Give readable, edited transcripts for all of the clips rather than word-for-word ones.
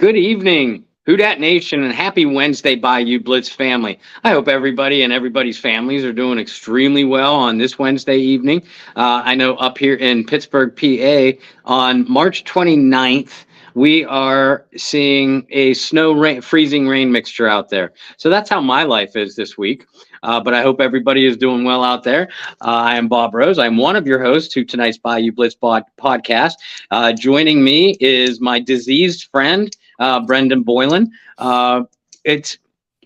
Good evening, Who Dat Nation, and happy Wednesday, Bayou Blitz family. I hope everybody and everybody's families are doing extremely well on this Wednesday evening. I know up here in Pittsburgh, PA, on March 29th, we are seeing a freezing rain mixture out there. So that's how my life is this week. But I hope everybody is doing well out there. I am Bob Rose. I'm one of your hosts to tonight's Bayou Blitz podcast. Joining me is my diseased friend, Brendan Boylan.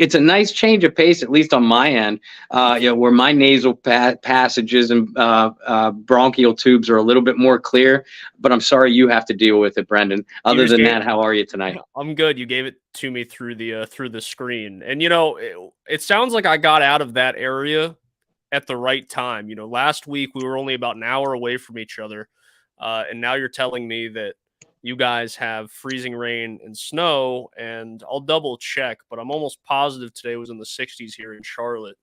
It's a nice change of pace, at least on my end, where my nasal passages and bronchial tubes are a little bit more clear. But I'm sorry you have to deal with it, Brendan. Other than that, how are you tonight? I'm good. You gave it to me through the screen, and it sounds like I got out of that area at the right time. Last week we were only about an hour away from each other, and now you're telling me that you guys have freezing rain and snow, and I'll double check, but I'm almost positive today was in the 60s here in Charlotte.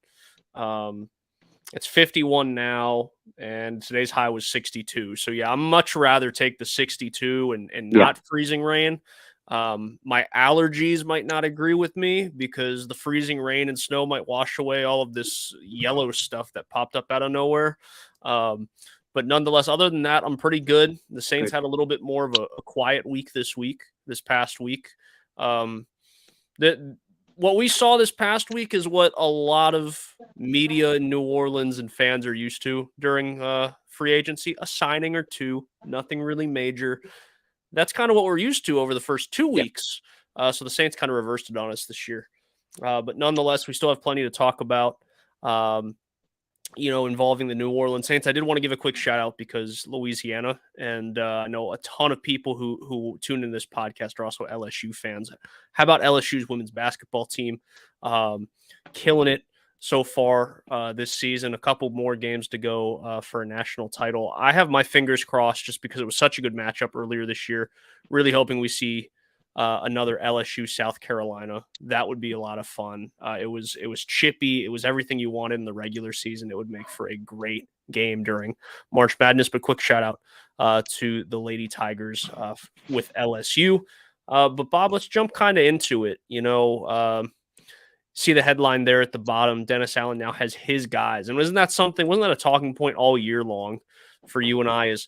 It's 51 now, and today's high was 62. So yeah, I'm much rather take the 62 and not freezing rain. My allergies might not agree with me because the freezing rain and snow might wash away all of this yellow stuff that popped up out of nowhere. But nonetheless, other than that, I'm pretty good. The Saints had a little bit more of a quiet week this past week. What we saw this past week is what a lot of media in New Orleans and fans are used to during free agency, a signing or two, nothing really major. That's kind of what we're used to over the first 2 weeks. So the Saints kind of reversed it on us this year. But nonetheless, we still have plenty to talk about. Involving the New Orleans Saints. I did want to give a quick shout out because Louisiana, and I know a ton of people who tune in this podcast are also LSU fans. How about LSU's women's basketball team? Killing it so far this season. A couple more games to go for a national title. I have my fingers crossed just because it was such a good matchup earlier this year. Really hoping we see another LSU South Carolina. That would be a lot of fun. It was chippy. It was everything you wanted in the regular season. It would make for a great game during March Madness. But quick shout out to the Lady Tigers with LSU. But Bob, let's jump kind of into it. See the headline there at the bottom. Dennis Allen now has his guys. And wasn't that a talking point all year long for you and I is,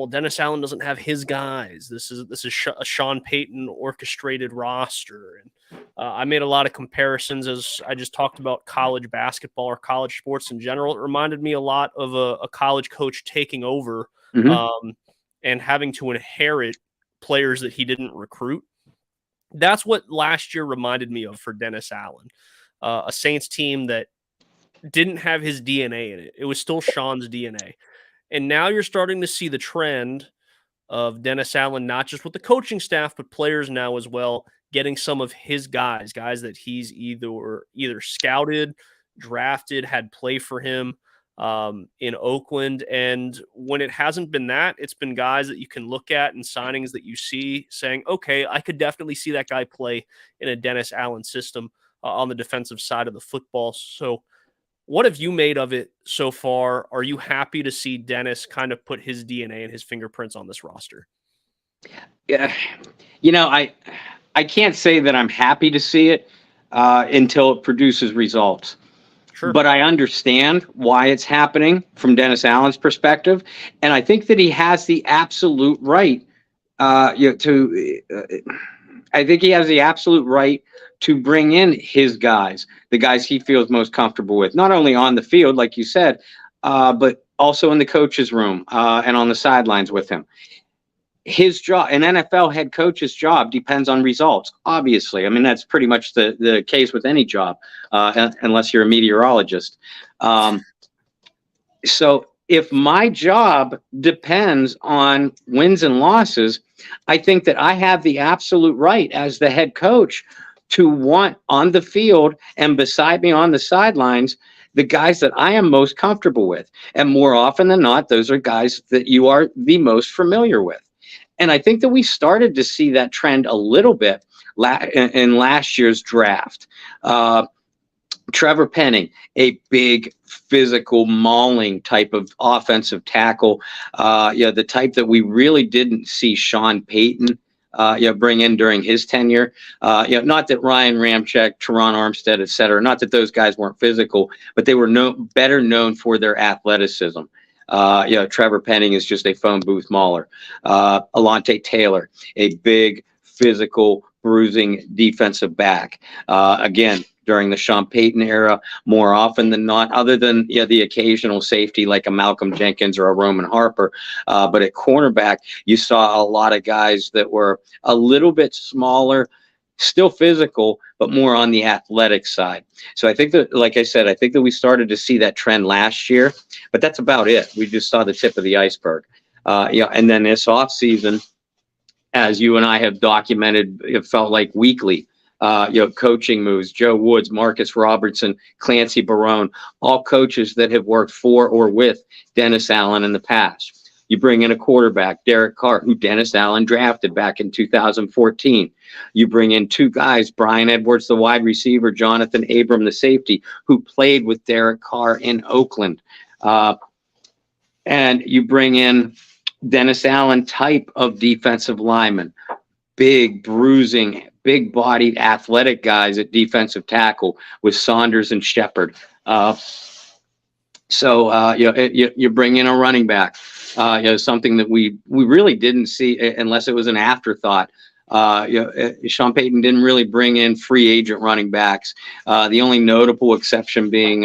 Dennis Allen doesn't have his guys. This is a Sean Payton orchestrated roster. And I made a lot of comparisons as I just talked about college basketball or college sports in general. It reminded me a lot of a college coach taking over and having to inherit players that he didn't recruit. That's what last year reminded me of for Dennis Allen, a Saints team that didn't have his DNA in it. It was still Sean's DNA. And now you're starting to see the trend of Dennis Allen, not just with the coaching staff, but players now as well, getting some of his guys that he's either scouted, drafted, had play for him in Oakland. And when it hasn't been that, it's been guys that you can look at and signings that you see saying, okay, I could definitely see that guy play in a Dennis Allen system on the defensive side of the football. So what have you made of it so far? Are you happy to see Dennis kind of put his DNA and his fingerprints on this roster? Yeah, I can't say that I'm happy to see it until it produces results. Sure. But I understand why it's happening from Dennis Allen's perspective, and I think that he has the absolute right to bring in his guys, the guys he feels most comfortable with, not only on the field, like you said, but also in the coach's room and on the sidelines with him. His job, an NFL head coach's job, depends on results, obviously. I mean, that's pretty much the case with any job, unless you're a meteorologist. So if my job depends on wins and losses, I think that I have the absolute right as the head coach to want on the field and beside me on the sidelines the guys that I am most comfortable with. And more often than not, those are guys that you are the most familiar with. And I think that we started to see that trend a little bit in last year's draft. Trevor Penning, a big physical mauling type of offensive tackle, the type that we really didn't see Sean Payton bring in during his tenure. Not that Ryan Ramczyk, Teron Armstead, et cetera, not that those guys weren't physical, but they were better known for their athleticism. Trevor Penning is just a phone booth mauler. Alontae Taylor, a big, physical, bruising defensive back. Again, during the Sean Payton era, more often than not, other than the occasional safety like a Malcolm Jenkins or a Roman Harper. But at cornerback, you saw a lot of guys that were a little bit smaller, still physical, but more on the athletic side. So I think that, like I said, I think that we started to see that trend last year, but that's about it. We just saw the tip of the iceberg. And then this offseason, as you and I have documented, it felt like weekly, coaching moves, Joe Woods, Marcus Robertson, Clancy Barone, all coaches that have worked for or with Dennis Allen in the past. You bring in a quarterback, Derek Carr, who Dennis Allen drafted back in 2014. You bring in two guys, Brian Edwards, the wide receiver, Jonathan Abram, the safety, who played with Derek Carr in Oakland. And you bring in Dennis Allen type of defensive lineman, big, bruising, big-bodied, athletic guys at defensive tackle with Saunders and Shepard. You bring in a running back, something that we really didn't see unless it was an afterthought. Sean Payton didn't really bring in free agent running backs. The only notable exception being,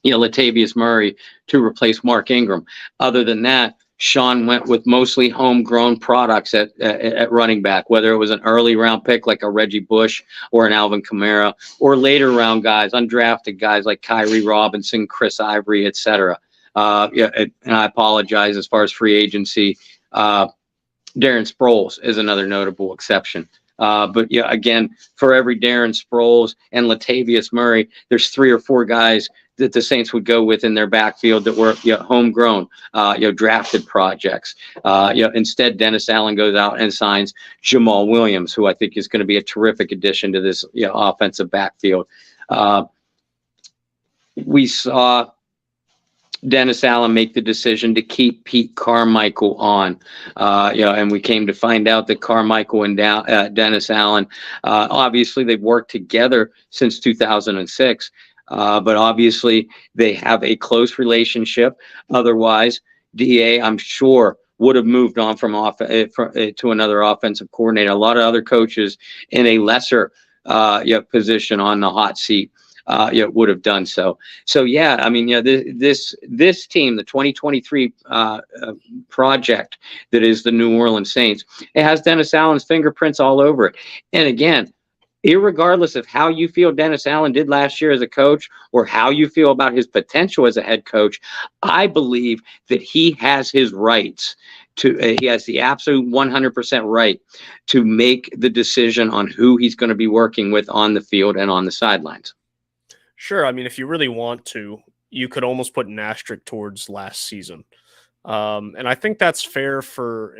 Latavius Murray to replace Mark Ingram. Other than that, Sean went with mostly homegrown products at running back, whether it was an early round pick like a Reggie Bush or an Alvin Kamara, or later round guys, undrafted guys like Kyrie Robinson, Chris Ivory, etc. And I apologize as far as free agency. Darren Sproles is another notable exception. But again, for every Darren Sproles and Latavius Murray, there's 3 or 4 guys that the Saints would go with in their backfield that were homegrown, drafted projects. Instead, Dennis Allen goes out and signs Jamal Williams, who I think is going to be a terrific addition to this offensive backfield. We saw Dennis Allen make the decision to keep Pete Carmichael on, and we came to find out that Carmichael and Dennis Allen, obviously they've worked together since 2006. But obviously they have a close relationship. Otherwise, DA, I'm sure, would have moved on to another offensive coordinator. A lot of other coaches in a lesser position on the hot seat would have done so. So this team, the 2023 project that is the New Orleans Saints, it has Dennis Allen's fingerprints all over it. And again, irregardless of how you feel Dennis Allen did last year as a coach or how you feel about his potential as a head coach, I believe that he has his rights he has the absolute 100% right to make the decision on who he's going to be working with on the field and on the sidelines. Sure. I mean, if you really want to, you could almost put an asterisk towards last season. And I think that's fair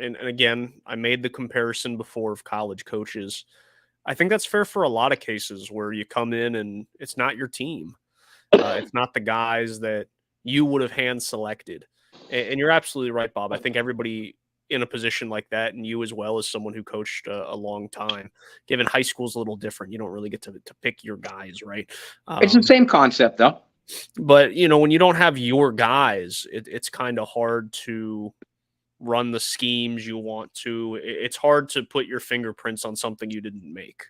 and again, I made the comparison before of college coaches. I think that's fair for a lot of cases where you come in and it's not your team. It's not the guys that you would have hand selected. And you're absolutely right, Bob. I think everybody in a position like that, and you as well as someone who coached a long time, given high school's a little different. You don't really get to pick your guys, right? It's the same concept, though. But, when you don't have your guys, it's kind of hard to run the schemes you want to. It's hard to put your fingerprints on something you didn't make,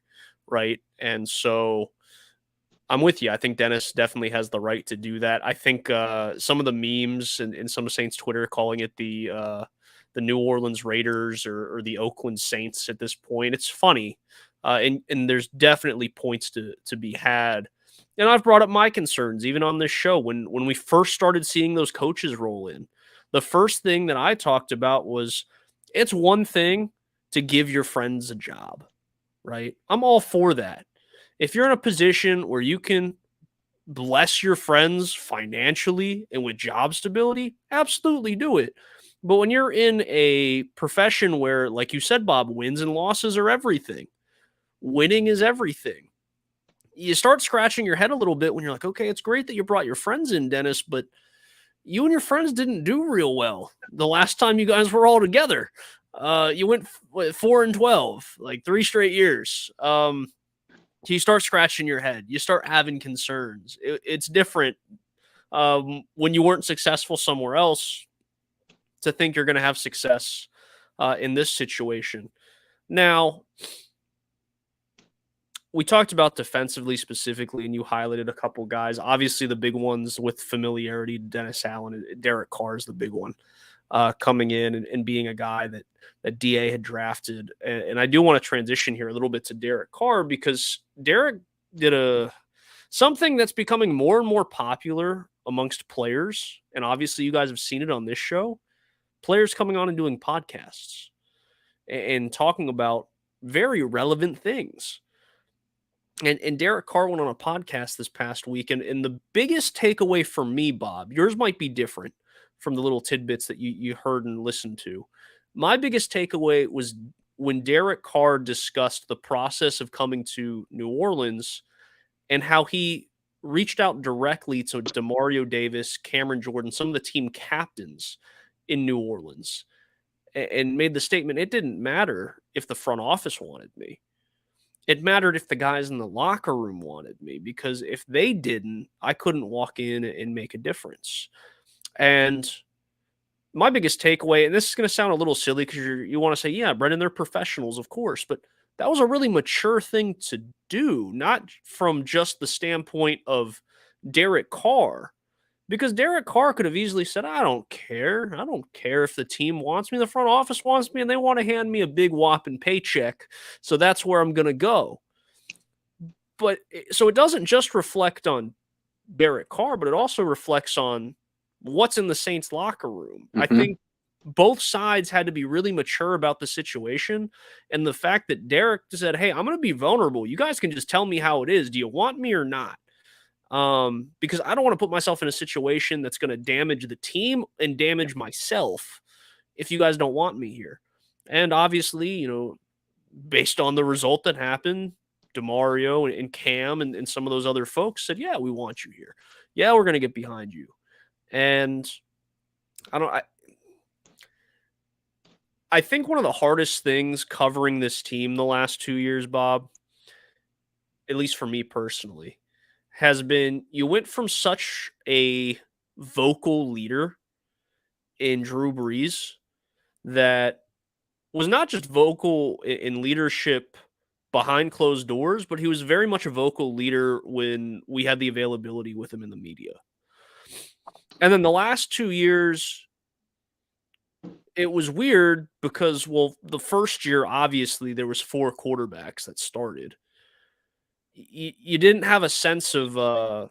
right? And so I'm with you. I think Dennis definitely has the right to do that. I think some of the memes in some of Saints Twitter calling it the New Orleans Raiders or the Oakland Saints at this point, it's funny. And there's definitely points to be had. And I've brought up my concerns even on this show when we first started seeing those coaches roll in. The first thing that I talked about was it's one thing to give your friends a job, right? I'm all for that. If you're in a position where you can bless your friends financially and with job stability, absolutely do it. But when you're in a profession where, like you said, Bob, wins and losses are everything, winning is everything, you start scratching your head a little bit when you're like, okay, it's great that you brought your friends in, Dennis, but you and your friends didn't do real well the last time you guys were all together. You went 4-12, like 3 straight years. You start scratching your head. You start having concerns. It's different when you weren't successful somewhere else to think you're going to have success in this situation. Now, we talked about defensively specifically, and you highlighted a couple guys. Obviously, the big ones with familiarity, Dennis Allen, Derek Carr is the big one coming in and being a guy that DA had drafted. And I do want to transition here a little bit to Derek Carr because Derek did something that's becoming more and more popular amongst players. And obviously, you guys have seen it on this show. Players coming on and doing podcasts and talking about very relevant things. And Derek Carr went on a podcast this past week, and the biggest takeaway for me, Bob, yours might be different from the little tidbits that you heard and listened to. My biggest takeaway was when Derek Carr discussed the process of coming to New Orleans and how he reached out directly to DeMario Davis, Cameron Jordan, some of the team captains in New Orleans, and made the statement, it didn't matter if the front office wanted me. It mattered if the guys in the locker room wanted me, because if they didn't, I couldn't walk in and make a difference. And my biggest takeaway, and this is going to sound a little silly because you want to say, yeah, Brendan, they're professionals, of course, but that was a really mature thing to do, not from just the standpoint of Derek Carr, because Derek Carr could have easily said, I don't care. I don't care if the team wants me. The front office wants me, and they want to hand me a big whopping paycheck. So that's where I'm going to go. But so it doesn't just reflect on Derek Carr, but it also reflects on what's in the Saints locker room. I think both sides had to be really mature about the situation. And the fact that Derek said, hey, I'm going to be vulnerable. You guys can just tell me how it is. Do you want me or not? Because I don't want to put myself in a situation that's going to damage the team and damage myself if you guys don't want me here. And obviously, based on the result that happened, DeMario and Cam and some of those other folks said, yeah, we want you here. Yeah, we're going to get behind you. And I think one of the hardest things covering this team the last 2 years, Bob, at least for me personally, has been you went from such a vocal leader in Drew Brees that was not just vocal in leadership behind closed doors, but he was very much a vocal leader when we had the availability with him in the media. And then the last 2 years, it was weird because, well, the first year, obviously, there was 4 quarterbacks that started. You didn't have a sense of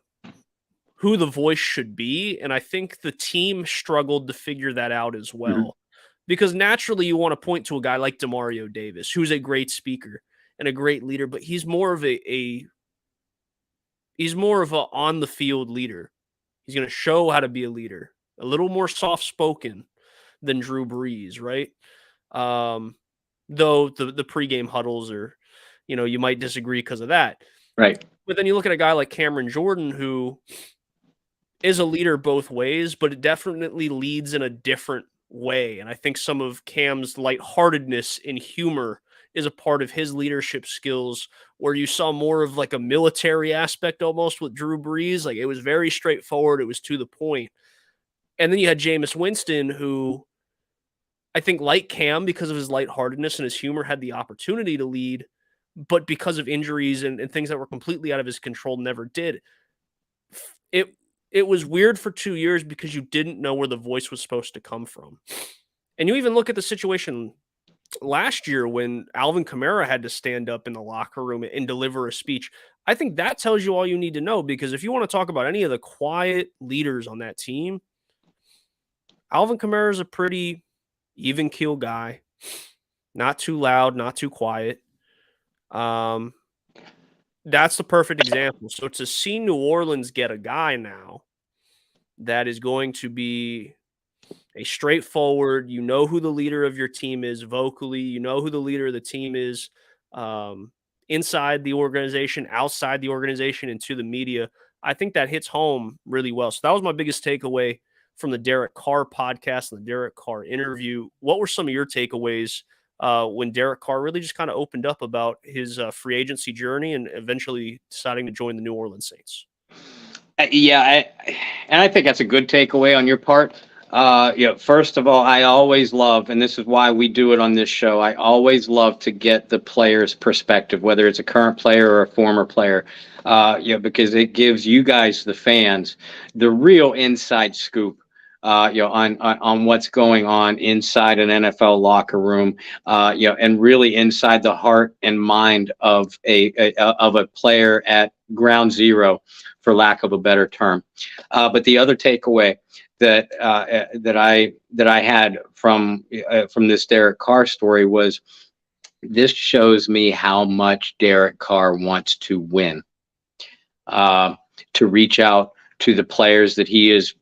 who the voice should be, and I think the team struggled to figure that out as well. Because naturally, you want to point to a guy like DeMario Davis, who's a great speaker and a great leader, but he's more of a on the field leader. He's going to show how to be a leader, a little more soft spoken than Drew Brees, right? Though the pregame huddles are, you might disagree because of that. Right. But then you look at a guy like Cameron Jordan, who is a leader both ways, but it definitely leads in a different way. And I think some of Cam's lightheartedness and humor is a part of his leadership skills, where you saw more of like a military aspect almost with Drew Brees. Like, it was very straightforward. It was to the point. And then you had Jameis Winston, who I think, like Cam, because of his lightheartedness and his humor, had the opportunity to lead, but because of injuries and things that were completely out of his control, never did. It was weird for 2 years because you didn't know where the voice was supposed to come from. And you even look at the situation last year when Alvin Kamara had to stand up in the locker room and deliver a speech. I think that tells you all you need to know, because if you want to talk about any of the quiet leaders on that team, Alvin Kamara is a pretty even keel guy, not too loud, not too quiet. That's the perfect example. So to see New Orleans get a guy now that is going to be a straightforward, who the leader of your team is vocally, who the leader of the team is inside the organization, outside the organization, and to the media, I think that hits home really well. So that was my biggest takeaway from the Derek Carr podcast and the Derek Carr interview. What were some of your takeaways when Derek Carr really just kind of opened up about his free agency journey and eventually deciding to join the New Orleans Saints? And I think that's a good takeaway on your part. First of all, I always love, and this is why we do it on this show, I always love to get the player's perspective, whether it's a current player or a former player, because it gives you guys, the fans, the real inside scoop. On what's going on inside an NFL locker room, and really inside the heart and mind of a player at ground zero, for lack of a better term. But the other takeaway that I had from this Derek Carr story was, this shows me how much Derek Carr wants to win, to reach out to the players that he is,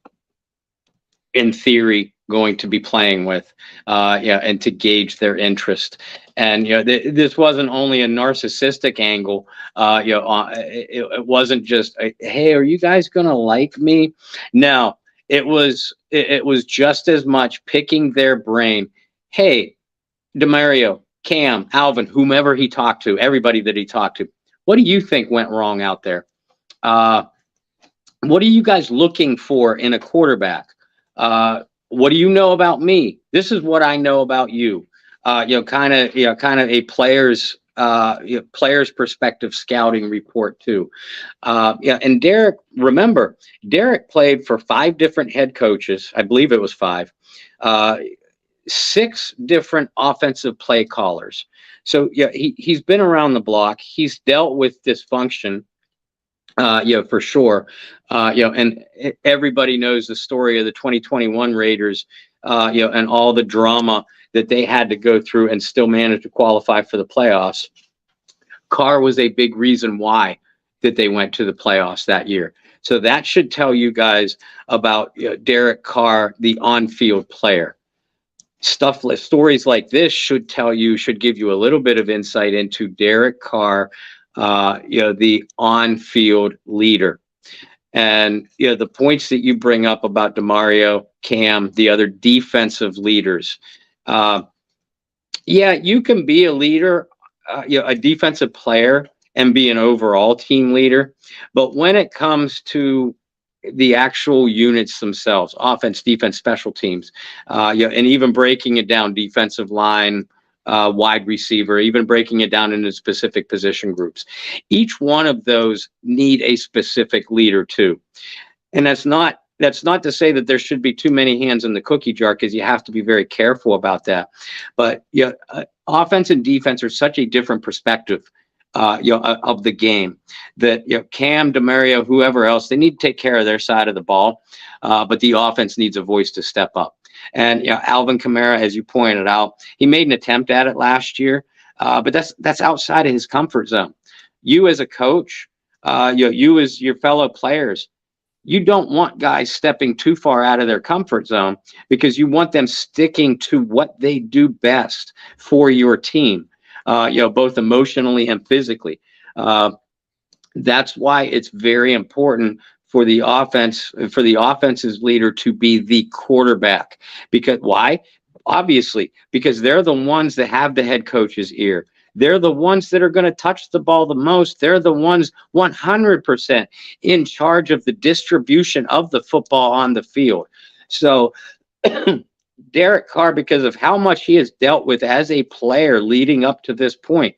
in theory, going to be playing with, and to gauge their interest. And this wasn't only a narcissistic angle. It wasn't just, hey, are you guys gonna like me? No, it was just as much picking their brain. Hey, DeMario, Cam, Alvin, whomever he talked to, everybody that he talked to, what do you think went wrong out there? What are you guys looking for in a quarterback? What do you know about me? This is what I know about you. Kind of a player's perspective scouting report too. And Derek, remember, Derek played for 5 different head coaches. I believe it was 5, 6 different offensive play callers. So he's been around the block. He's dealt with dysfunction. For sure. And everybody knows the story of the 2021 Raiders, and all the drama that they had to go through and still manage to qualify for the playoffs. Carr was a big reason why that they went to the playoffs that year. So that should tell you guys about Derek Carr, the on-field player. Stories like this should give you a little bit of insight into Derek Carr, the on-field leader. And the points that you bring up about DeMario, Cam, the other defensive leaders. You can be a leader, a defensive player, and be an overall team leader. But when it comes to the actual units themselves, offense, defense, special teams, and even breaking it down, defensive line, wide receiver, even breaking it down into specific position groups. Each one of those need a specific leader too. And that's not to say that there should be too many hands in the cookie jar, because you have to be very careful about that. But offense and defense are such a different perspective of the game, that Cam, DeMario, whoever else, they need to take care of their side of the ball, but the offense needs a voice to step up. And Alvin Kamara, as you pointed out, he made an attempt at it last year, but that's outside of his comfort zone. You as a coach, you as your fellow players, you don't want guys stepping too far out of their comfort zone, because you want them sticking to what they do best for your team, both emotionally and physically. That's why it's very important for the offense's leader to be the quarterback. Because why? Obviously, because they're the ones that have the head coach's ear. They're the ones that are going to touch the ball the most. They're the ones 100% in charge of the distribution of the football on the field. So Derek Carr, because of how much he has dealt with as a player leading up to this point,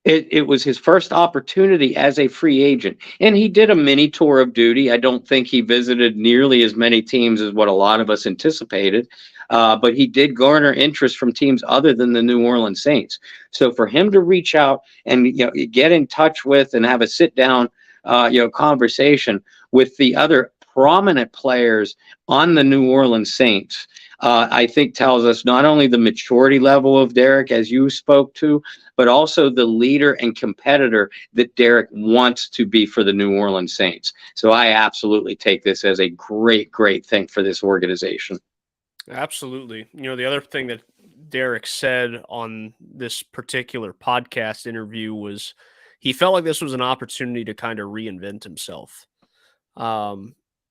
it was his first opportunity as a free agent, and he did a mini tour of duty. I don't think he visited nearly as many teams as what a lot of us anticipated, but he did garner interest from teams other than the New Orleans Saints. So for him to reach out and get in touch with and have a sit down conversation with the other prominent players on the New Orleans Saints, I think tells us not only the maturity level of Derek, as you spoke to, but also the leader and competitor that Derek wants to be for the New Orleans Saints. So I absolutely take this as a great, great thing for this organization. Absolutely. The other thing that Derek said on this particular podcast interview was he felt like this was an opportunity to kind of reinvent himself.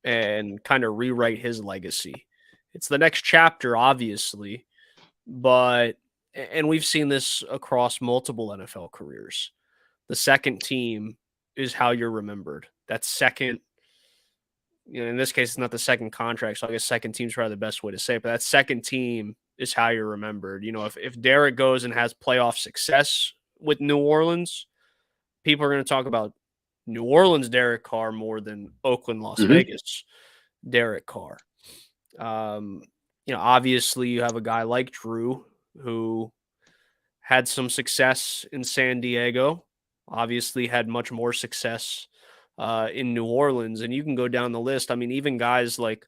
and kind of rewrite his legacy. It's the next chapter, obviously, and we've seen this across multiple NFL careers. The second team is how you're remembered. That second, in this case, it's not the second contract, so I guess second team's probably the best way to say it, but that second team is how you're remembered. If Derek goes and has playoff success with New Orleans, people are going to talk about New Orleans Derek Carr more than Oakland, Las Vegas Derek Carr. Obviously you have a guy like Drew who had some success in San Diego, obviously had much more success in New Orleans, and you can go down the list. I mean, even guys like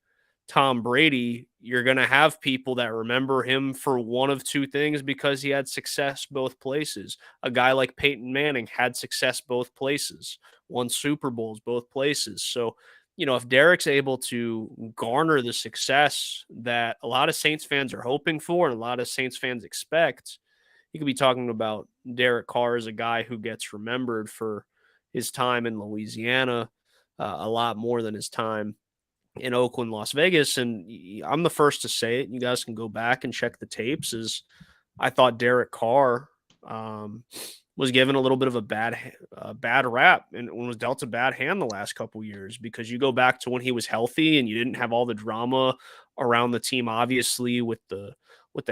Tom Brady, you're going to have people that remember him for one of two things because he had success both places. A guy like Peyton Manning had success both places, won Super Bowls both places. So, if Derek's able to garner the success that a lot of Saints fans are hoping for and a lot of Saints fans expect, you could be talking about Derek Carr as a guy who gets remembered for his time in Louisiana a lot more than his time in Oakland, Las Vegas. And I'm the first to say it. You guys can go back and check the tapes. I thought Derek Carr was given a little bit of a bad rap and was dealt a bad hand the last couple years, because you go back to when he was healthy and you didn't have all the drama around the team, obviously with the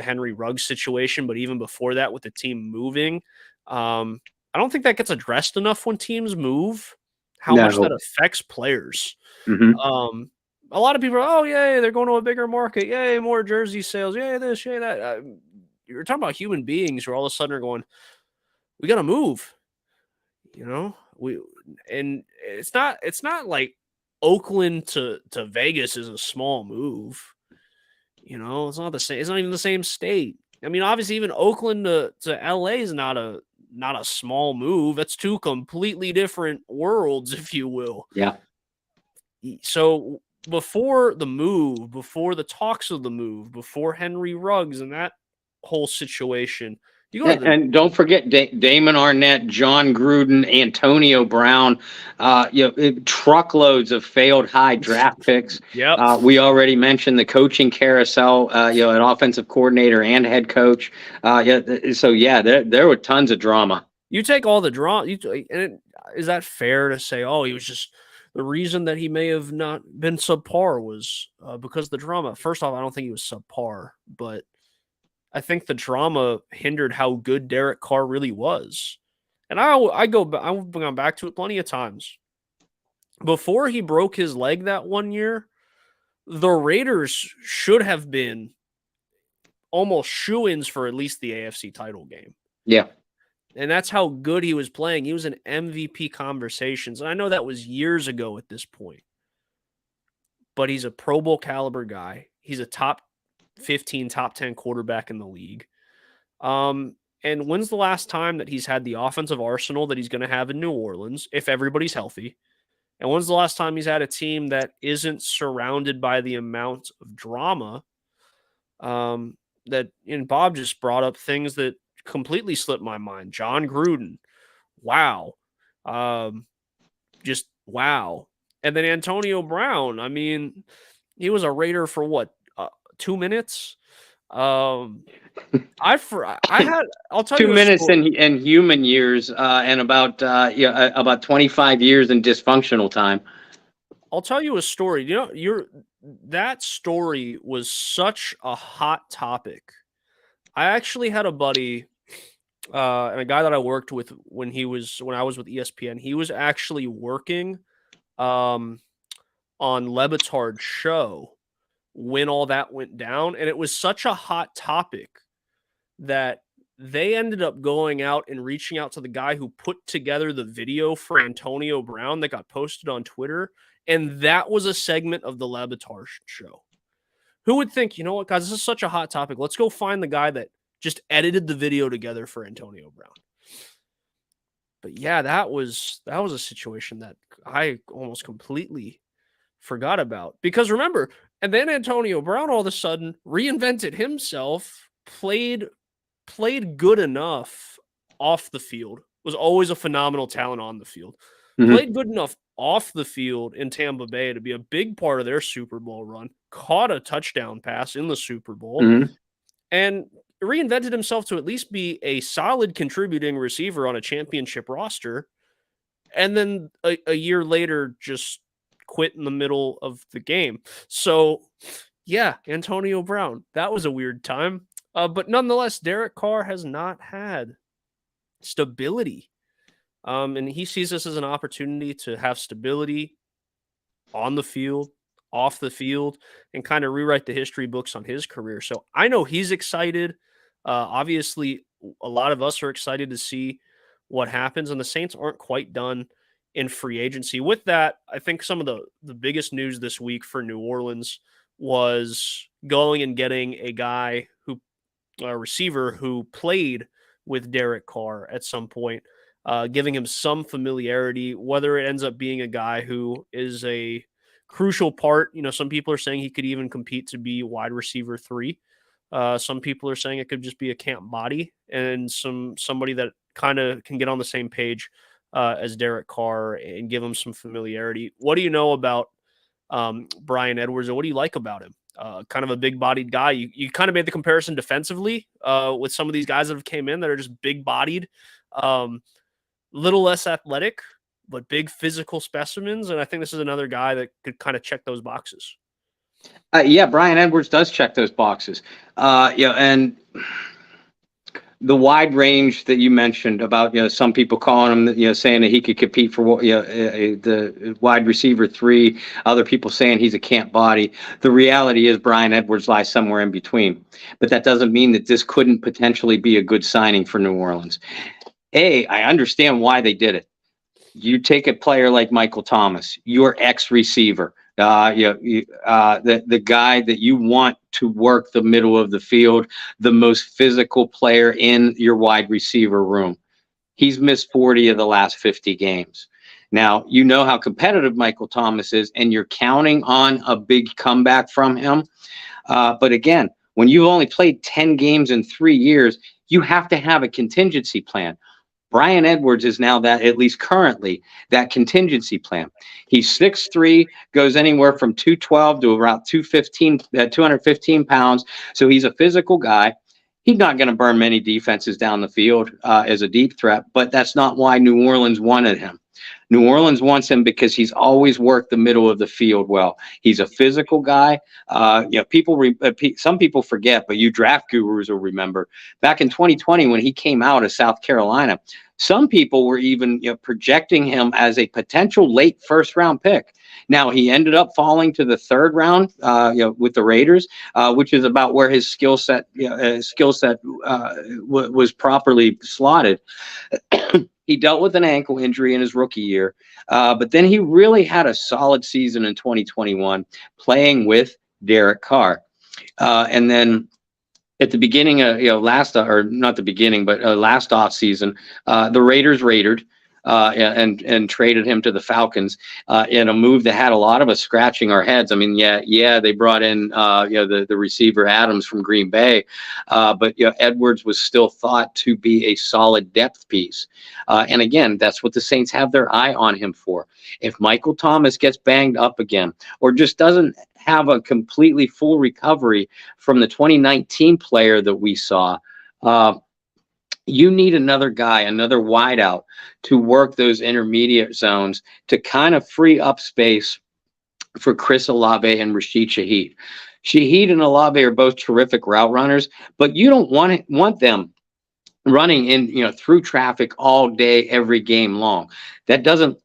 Henry Ruggs situation, but even before that with the team moving, I don't think that gets addressed enough when teams move, how much that affects players. A lot of people are, oh, yay, they're going to a bigger market. Yay, more jersey sales. Yay, this, yay, that. You're talking about human beings who all of a sudden are going, we got to move. And it's not like Oakland to Vegas is a small move. It's not the same. It's not even the same state. I mean, obviously, even Oakland to LA is not a small move. That's two completely different worlds, if you will. Yeah. So before the move, before the talks of the move, before Henry Ruggs and that whole situation, and don't forget Damon Arnett, John Gruden, Antonio Brown, truckloads of failed high draft picks. Yep. We already mentioned the coaching carousel, an offensive coordinator and head coach. There were tons of drama. You take all the drama, is that fair to say, oh, he was just the reason that he may have not been subpar was because of the drama? First off, I don't think he was subpar, but I think the drama hindered how good Derek Carr really was. And I've gone back to it plenty of times. Before he broke his leg that one year, the Raiders should have been almost shoo-ins for at least the AFC title game. Yeah. And that's how good he was playing. He was in MVP conversations. And I know that was years ago at this point. But he's a Pro Bowl caliber guy. He's a top 15, top 10 quarterback in the league. And when's the last time that he's had the offensive arsenal that he's going to have in New Orleans, if everybody's healthy? And when's the last time he's had a team that isn't surrounded by the amount of drama and Bob just brought up things that completely slipped my mind. John Gruden. Wow. Just wow. And then Antonio Brown. I mean, he was a Raider for what? 2 minutes? I'll tell 2 you minutes in human years and about 25 years in dysfunctional time. I'll tell you a story. That story was such a hot topic. I actually had a buddy and a guy that I worked with when I was with ESPN. He was actually working on Le Batard's show when all that went down, and it was such a hot topic that they ended up going out and reaching out to the guy who put together the video for Antonio Brown that got posted on Twitter, and that was a segment of the Le Batard show. Who would think, you know what, guys, this is such a hot topic. Let's go find the guy that just edited the video together for Antonio Brown. But yeah, that was a situation that I almost completely forgot about. Because remember, and then Antonio Brown all of a sudden reinvented himself, played good enough off the field, was always a phenomenal talent on the field, played good enough off the field in Tampa Bay to be a big part of their Super Bowl run, caught a touchdown pass in the Super Bowl, and reinvented himself to at least be a solid contributing receiver on a championship roster. And then a year later, just quit in the middle of the game. So, yeah, Antonio Brown, that was a weird time. But nonetheless, Derek Carr has not had stability. And he sees this as an opportunity to have stability on the field, off the field, and kind of rewrite the history books on his career. So I know he's excited. Obviously, a lot of us are excited to see what happens, and the Saints aren't quite done in free agency. With that, I think some of the biggest news this week for New Orleans was going and getting a receiver who played with Derek Carr at some point, giving him some familiarity, whether it ends up being a guy who is a crucial part. Some people are saying he could even compete to be wide receiver 3. Some people are saying it could just be a camp body and somebody that kind of can get on the same page as Derek Carr and give him some familiarity. What do you know about Bryan Edwards, and what do you like about him? Kind of a big-bodied guy. You kind of made the comparison defensively with some of these guys that have came in that are just big-bodied, little less athletic, but big physical specimens. And I think this is another guy that could kind of check those boxes. Yeah, Bryan Edwards does check those boxes. And the wide range that you mentioned about, some people calling him, saying that he could compete for, the wide receiver 3, other people saying he's a camp body. The reality is Bryan Edwards lies somewhere in between, but that doesn't mean that this couldn't potentially be a good signing for New Orleans. I understand why they did it. You take a player like Michael Thomas, your ex-receiver, the guy that you want to work the middle of the field, the most physical player in your wide receiver room. He's missed 40 of the last 50 games. Now, you know how competitive Michael Thomas is, and you're counting on a big comeback from him. But again, when you've only played 10 games in 3 years, you have to have a contingency plan. Bryan Edwards is now that, at least currently, that contingency plan. He's 6'3", goes anywhere from 212 to around 215 pounds. So he's a physical guy. He's not going to burn many defenses down the field as a deep threat, but that's not why New Orleans wanted him. New Orleans wants him because he's always worked the middle of the field well. He's a physical guy. Some people forget, but you draft gurus will remember. Back in 2020, when he came out of South Carolina, some people were even projecting him as a potential late first-round pick. Now, he ended up falling to the 3rd round with the Raiders, which is about where his skill set was properly slotted. He dealt with an ankle injury in his rookie year, but then he really had a solid season in 2021 playing with Derek Carr. And then at the beginning of last off season, the Raiders raided and traded him to the Falcons in a move that had a lot of us scratching our heads. I mean, they brought in the receiver Adams from Green Bay, but Edwards was still thought to be a solid depth piece. And again, that's what the Saints have their eye on him for. If Michael Thomas gets banged up again, or just doesn't have a completely full recovery from the 2019 player that we saw, you need another guy, another wideout to work those intermediate zones to kind of free up space for Chris Olave and Rashid Shaheed. Shaheed and Olave are both terrific route runners, but you don't want them running in through traffic all day, every game long. That doesn't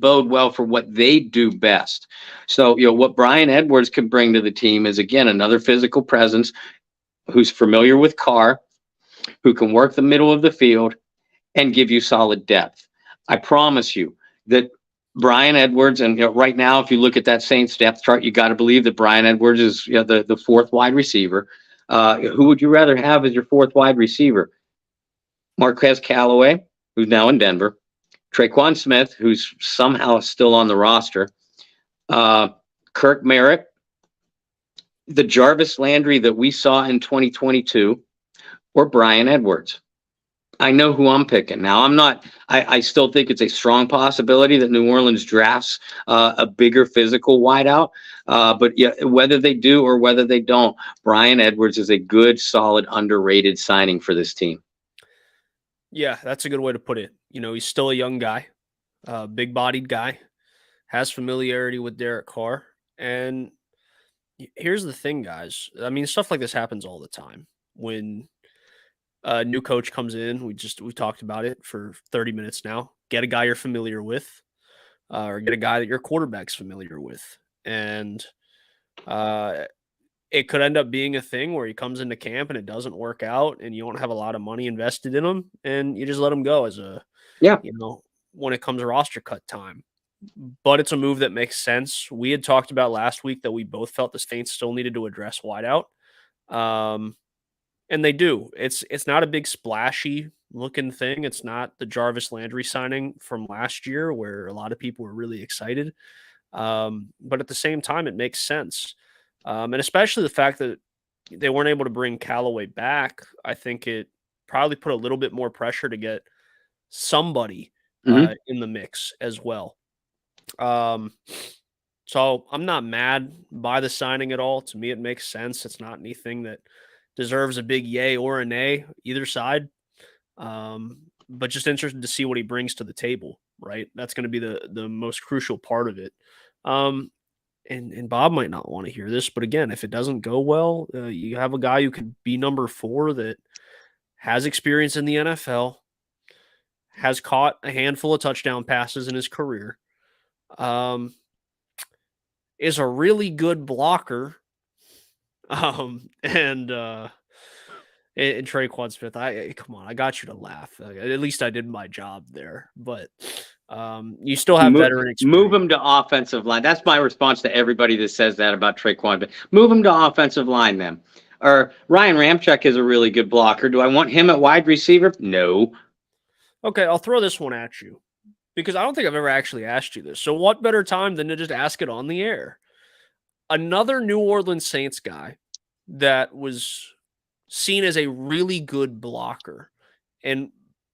bode well for what they do best. So what Bryan Edwards can bring to the team is, again, another physical presence who's familiar with Carr, who can work the middle of the field and give you solid depth. I promise you that Bryan Edwards, and right now, if you look at that Saints depth chart, you got to believe that Bryan Edwards is the 4th wide receiver. Who would you rather have as your 4th wide receiver? Marquez Callaway, who's now in Denver, Traquan Smith, who's somehow still on the roster, Kirk Merritt, the Jarvis Landry that we saw in 2022, or Bryan Edwards. I know who I'm picking. Now, I'm not. I still think it's a strong possibility that New Orleans drafts a bigger physical wideout. But yeah, whether they do or whether they don't, Brian Edwards is a good, solid, underrated signing for this team. Yeah, that's a good way to put it. He's still a young guy, big-bodied guy, has familiarity with Derek Carr. And here's the thing, guys. I mean, stuff like this happens all the time. When a new coach comes in, we talked about it for 30 minutes now. Get a guy you're familiar with, or get a guy that your quarterback's familiar with. And it could end up being a thing where he comes into camp and it doesn't work out and you don't have a lot of money invested in him and you just let him go Yeah. When it comes to roster cut time. But it's a move that makes sense. We had talked about last week that we both felt the Saints still needed to address wideout. And they do. It's not a big splashy looking thing. It's not the Jarvis Landry signing from last year where a lot of people were really excited. But at the same time, it makes sense. And especially the fact that they weren't able to bring Callaway back, I think it probably put a little bit more pressure to get somebody in the mix as well. So I'm not mad by the signing at all. To me, it makes sense. It's not anything that deserves a big yay or a nay, either side. But just interested to see what he brings to the table, right? That's going to be the most crucial part of it. And Bob might not want to hear this, but again, if it doesn't go well, you have a guy who could be number 4 that has experience in the NFL, has caught a handful of touchdown passes in his career, is a really good blocker, and Traquan Smith. Come on, I got you to laugh. At least I did my job there, but you still have veteran experience. Move him to offensive line. That's my response to everybody that says that about Traquan. But move him to offensive line then. Or Ryan Ramczyk is a really good blocker. Do I want him at wide receiver? No. Okay, I'll throw this one at you because I don't think I've ever actually asked you this. So what better time than to just ask it on the air? Another New Orleans Saints guy that was seen as a really good blocker and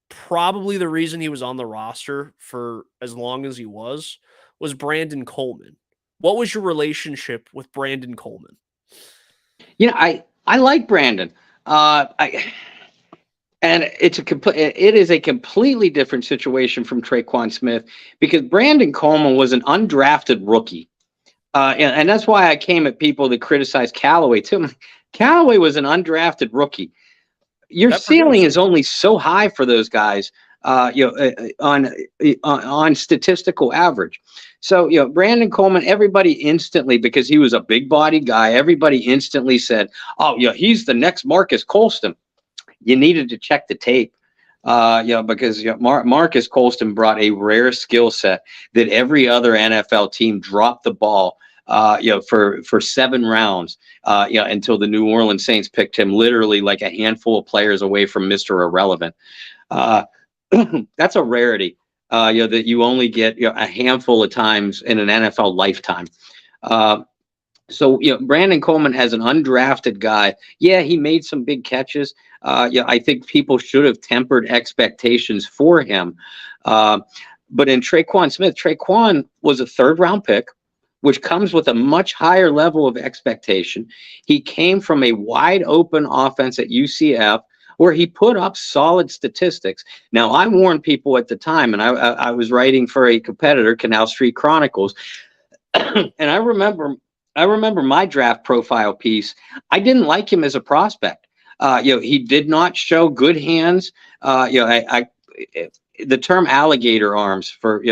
probably the reason he was on the roster for as long as he was Brandon Coleman. What was your relationship with Brandon Coleman? I like Brandon. And it is a completely different situation from Traquan Smith because Brandon Coleman was an undrafted rookie. And that's why I came at people that criticize Callaway too. Callaway was an undrafted rookie. Your ceiling is only so high for those guys, on statistical average. So, Brandon Coleman, everybody instantly, because he was a big-bodied guy, everybody instantly said, "Oh, yeah, he's the next Marcus Colston." You needed to check the tape, because Marcus Colston brought a rare skill set that every other NFL team dropped the ball, for 7 rounds, until the New Orleans Saints picked him literally like a handful of players away from Mr. Irrelevant. That's a rarity, that you only get a handful of times in an NFL lifetime. So, Brandon Coleman as an undrafted guy, he made some big catches. I think people should have tempered expectations for him. But in Traquan Smith, Traquan was a 3rd-round pick, which comes with a much higher level of expectation. He came from a wide-open offense at UCF, where he put up solid statistics. Now, I warned people at the time, and I was writing for a competitor, Canal Street Chronicles, and I remember my draft profile piece. I didn't like him as a prospect. He did not show good hands. The term alligator arms for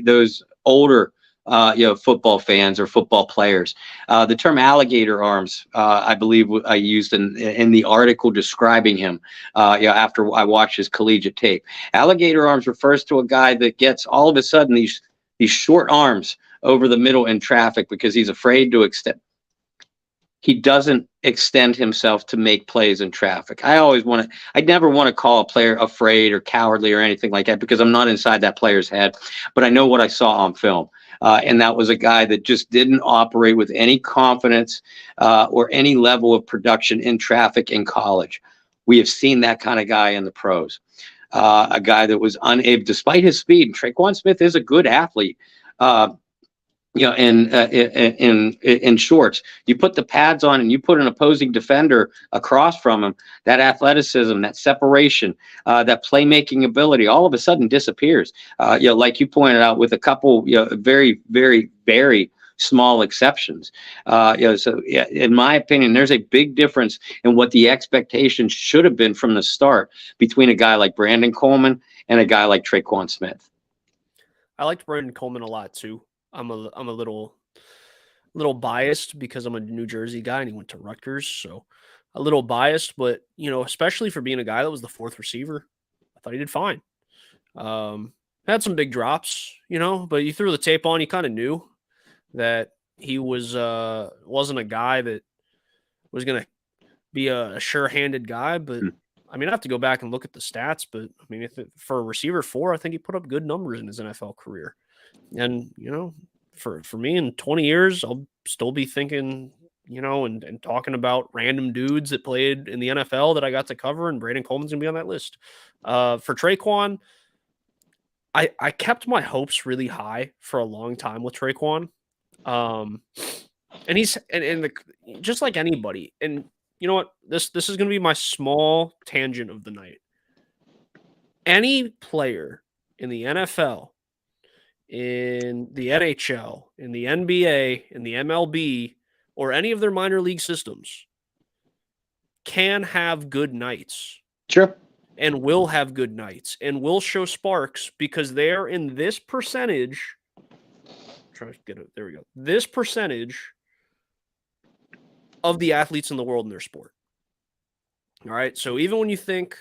those older football fans or football players. The term alligator arms, I believe I used in the article describing him, after I watched his collegiate tape. Alligator arms refers to a guy that gets all of a sudden these short arms over the middle in traffic because he's afraid to extend. He doesn't extend himself to make plays in traffic. I'd never want to call a player afraid or cowardly or anything like that because I'm not inside that player's head, but I know what I saw on film. And that was a guy that just didn't operate with any confidence or any level of production in traffic in college. we have seen that kind of guy in the pros. A guy that was unable, despite his speed. And Traquan Smith is a good athlete. In shorts, you put the pads on and you put an opposing defender across from him. That athleticism, that separation, that playmaking ability, all of a sudden disappears. Like you pointed out, with a couple, very, very, very small exceptions. So in my opinion, there's a big difference in what the expectations should have been from the start between a guy like Brandon Coleman and a guy like Traquan Smith. I liked Brandon Coleman a lot too. I'm a little biased because I'm a New Jersey guy and he went to Rutgers, so a little biased, but especially for being a guy that was the fourth receiver, I thought he did fine. Had some big drops, but you threw the tape on, you kind of knew that he wasn't a guy that was going to be a sure-handed guy, but I mean, I have to go back and look at the stats, but I mean, for a receiver 4, I think he put up good numbers in his NFL career. And, for me in 20 years, I'll still be thinking, and talking about random dudes that played in the NFL that I got to cover, and Brandon Coleman's going to be on that list. For Traquan, I kept my hopes really high for a long time with Traquan. And he's just like anybody. And you know what? This is going to be my small tangent of the night. Any player in the NFL, in the NHL, in the NBA, in the MLB, or any of their minor league systems can have good nights. Sure. And will have good nights and will show sparks because they're in this percentage. Try to get it. There we go. This percentage of the athletes in the world in their sport. All right. So even when you think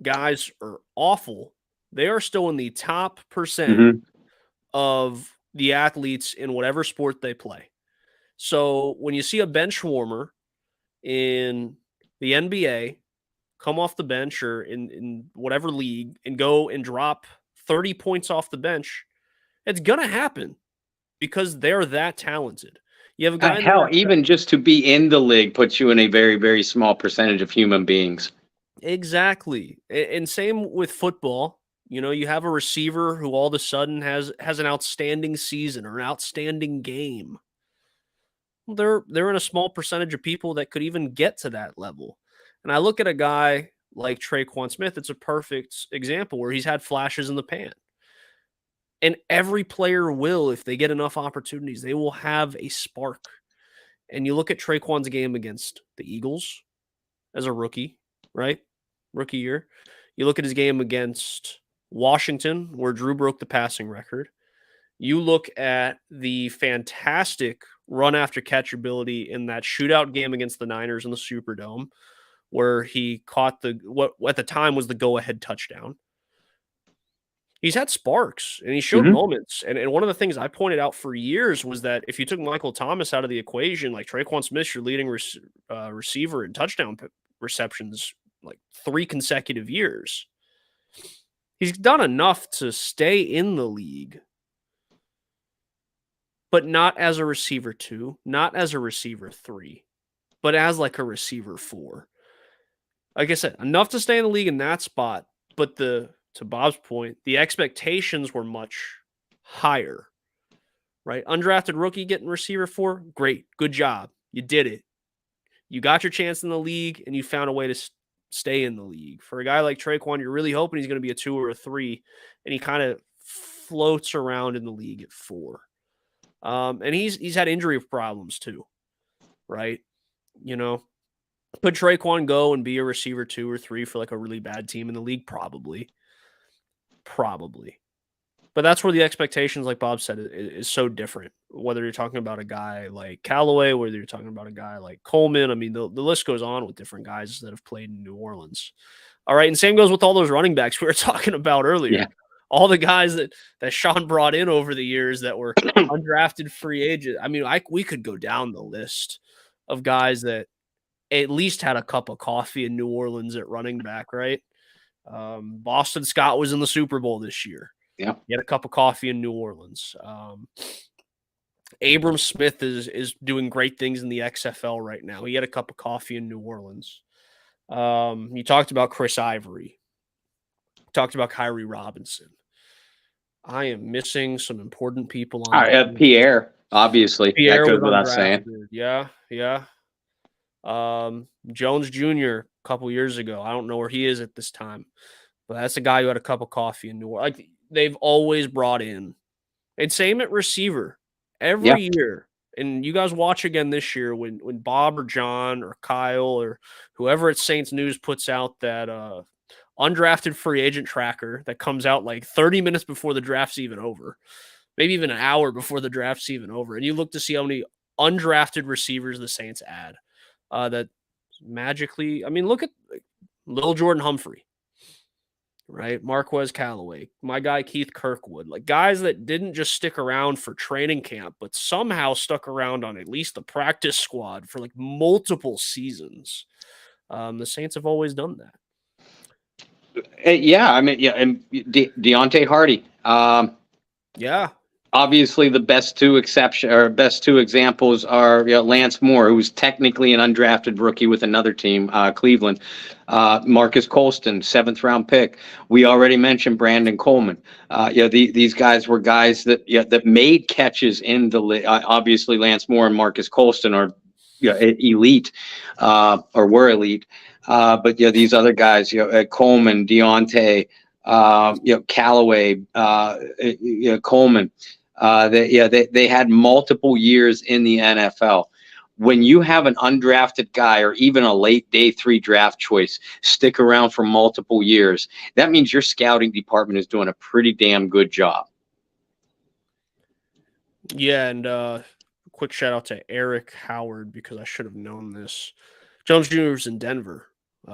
guys are awful, they are still in the top percent of the athletes in whatever sport they play. So when you see a bench warmer in the NBA come off the bench or in whatever league and go and drop 30 points off the bench, it's going to happen because they're that talented. You have a guy hell, even just to be in the league puts you in a very, very small percentage of human beings. Exactly. And same with football. You have a receiver who all of a sudden has an outstanding season or an outstanding game. They're in a small percentage of people that could even get to that level. And I look at a guy like Traquan Smith, it's a perfect example where he's had flashes in the pan. And every player will, if they get enough opportunities, they will have a spark. And you look at Traquan's game against the Eagles as a rookie, right? Rookie year. You look at his game against Washington, where Drew broke the passing record. You look at the fantastic run after catch ability in that shootout game against the Niners in the Superdome, where he caught what at the time was the go-ahead touchdown. He's had sparks and he showed moments. And one of the things I pointed out for years was that if you took Michael Thomas out of the equation, like Traquan Smith, your leading receiver in touchdown receptions, like 3 consecutive years. He's done enough to stay in the league, but not as a receiver 2, not as a receiver 3, but as like a receiver 4. Like I said, enough to stay in the league in that spot, but to Bob's point, the expectations were much higher, right? Undrafted rookie getting receiver 4, great, good job. You did it. You got your chance in the league and you found a way to stay in the league. For a guy like Traquan, you're really hoping he's going to be a 2 or a 3, and he kind of floats around in the league at 4. And he's had injury problems too, right? Could Traquan go and be a receiver 2 or 3 for like a really bad team in the league? Probably. But that's where the expectations, like Bob said, is so different. Whether you're talking about a guy like Callaway, whether you're talking about a guy like Coleman, I mean, the list goes on with different guys that have played in New Orleans. All right, and same goes with all those running backs we were talking about earlier. Yeah. All the guys that Sean brought in over the years that were undrafted free agents. I mean, we could go down the list of guys that at least had a cup of coffee in New Orleans at running back, right? Boston Scott was in the Super Bowl this year. Yeah, he had a cup of coffee in New Orleans. Abram Smith is doing great things in the XFL right now. He had a cup of coffee in New Orleans. You talked about Chris Ivory. Talked about Kyrie Robinson. I am missing some important people on the team. Pierre, obviously. That Pierre goes was without saying. undrafted. Yeah. Jones Jr. a couple years ago. I don't know where he is at this time, but that's a guy who had a cup of coffee in New Orleans. Like, they've always brought in. And same at receiver every year. And you guys watch again this year when Bob or John or Kyle or whoever at Saints News puts out that undrafted free agent tracker that comes out like 30 minutes before the draft's even over, maybe even an hour before the draft's even over. And you look to see how many undrafted receivers the Saints add. That magically, I mean, look at Lil Jordan Humphrey, right? Marquez Callaway, my guy Keith Kirkwood, like guys that didn't just stick around for training camp, but somehow stuck around on at least the practice squad for like multiple seasons. The Saints have always done that. Yeah, I mean, yeah, and Deontay Hardy. Yeah. Obviously, the best two examples are Lance Moore, who was technically an undrafted rookie with another team, Cleveland. Marcus Colston, 7th-round pick. We already mentioned Brandon Coleman. These guys were guys that made catches in the league. Obviously, Lance Moore and Marcus Colston are elite, or were elite. But these other guys, Coleman, Deontay, Callaway, Coleman. They had multiple years in the NFL. When you have an undrafted guy or even a late day 3 draft choice stick around for multiple years, that means your scouting department is doing a pretty damn good job. Yeah, and quick shout out to Eric Howard because I should have known this. Jones Jr. is in Denver.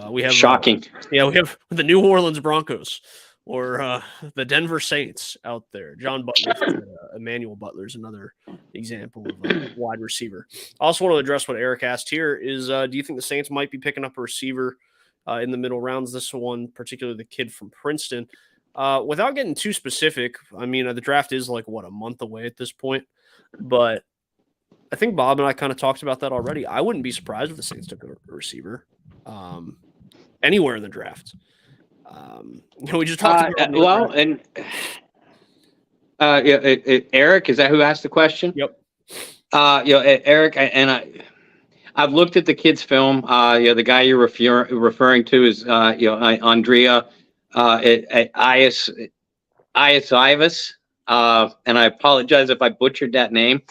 We have shocking. We have the New Orleans Broncos or the Denver Saints out there. John Butler, Emmanuel Butler is another example of a wide receiver. I also want to address what Eric asked here is, do you think the Saints might be picking up a receiver in the middle rounds? This one, particularly the kid from Princeton. Without getting too specific, I mean, the draft is like, a month away at this point. But I think Bob and I kind of talked about that already. I wouldn't be surprised if the Saints took a receiver anywhere in the draft. We just talked about Eric, is that who asked the question? Yep. Eric, I've looked at the kid's film. The guy you're referring to is Andrea Iasivas, and I apologize if I butchered that name.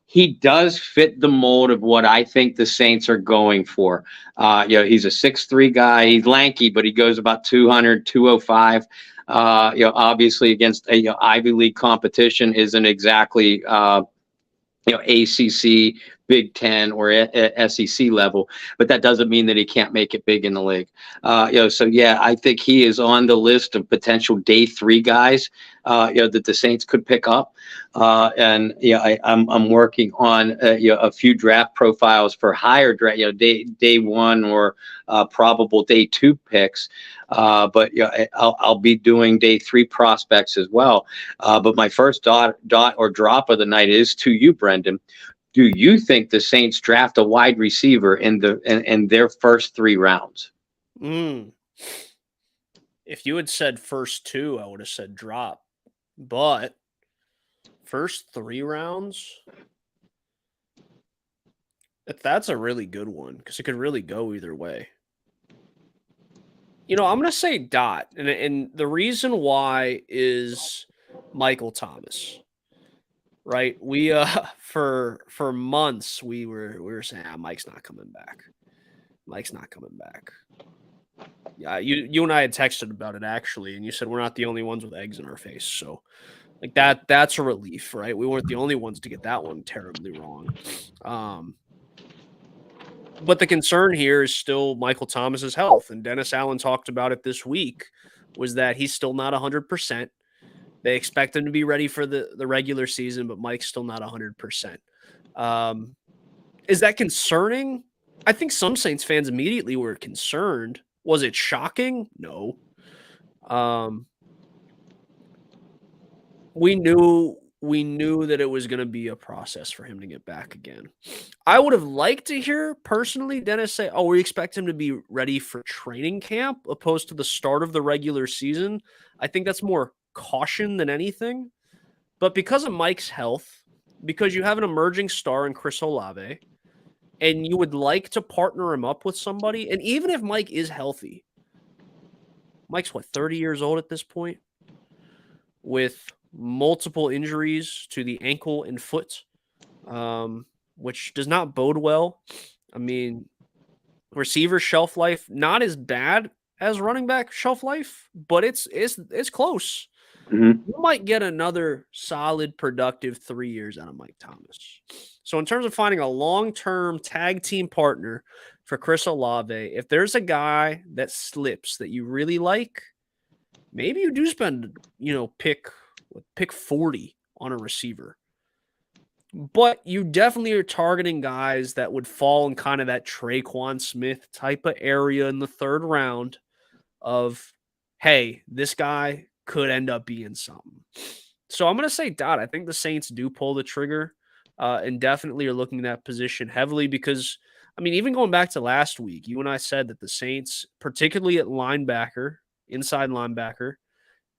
He does fit the mold of what I think the Saints are going for. He's a 6'3" guy. He's lanky, but he goes about 200, 205. Obviously against Ivy League competition isn't exactly ACC, Big Ten, or SEC level, but that doesn't mean that he can't make it big in the league. I think he is on the list of potential day 3 guys that the Saints could pick up. I'm working on a few draft profiles for higher draft, day 1 or probable day 2 picks. But I'll be doing day 3 prospects as well. But my first dot or drop of the night is to you, Brendan. Do you think the Saints draft a wide receiver in their first 3 rounds? If you had said first 2, I would have said drop. But first 3 rounds, that's a really good one because it could really go either way. I'm going to say dot. And the reason why is Michael Thomas. Right? We for months we were saying Mike's not coming back. Mike's not coming back. Yeah, you and I had texted about it actually, and you said we're not the only ones with eggs in our face. So like that's a relief, right? We weren't the only ones to get that one terribly wrong. But the concern here is still Michael Thomas's health, and Dennis Allen talked about it this week, was that he's still not 100%. They expect him to be ready for the regular season, but Mike's still not 100%. Is that concerning? I think some Saints fans immediately were concerned. Was it shocking? No. We knew we knew that it was going to be a process for him to get back again. I would have liked to hear personally Dennis say, "Oh, we expect him to be ready for training camp," opposed to the start of the regular season. I think that's more caution than anything. But because of Mike's health, because you have an emerging star in Chris Olave, and you would like to partner him up with somebody, and even if Mike is healthy, Mike's what, 30 years old at this point, with multiple injuries to the ankle and foot, which does not bode well. I mean, receiver shelf life, not as bad as running back shelf life, but it's close. Mhm. You might get another solid, productive 3 years out of Mike Thomas. So in terms of finding a long-term tag team partner for Chris Olave, if there's a guy that slips that you really like, maybe you do spend, pick 40 on a receiver. But you definitely are targeting guys that would fall in kind of that Traquan Smith type of area in the third round of, hey, this guy could end up being something. So I'm going to say Dot. I think the Saints do pull the trigger and definitely are looking at that position heavily because, I mean, even going back to last week, you and I said that the Saints, particularly at linebacker, inside linebacker,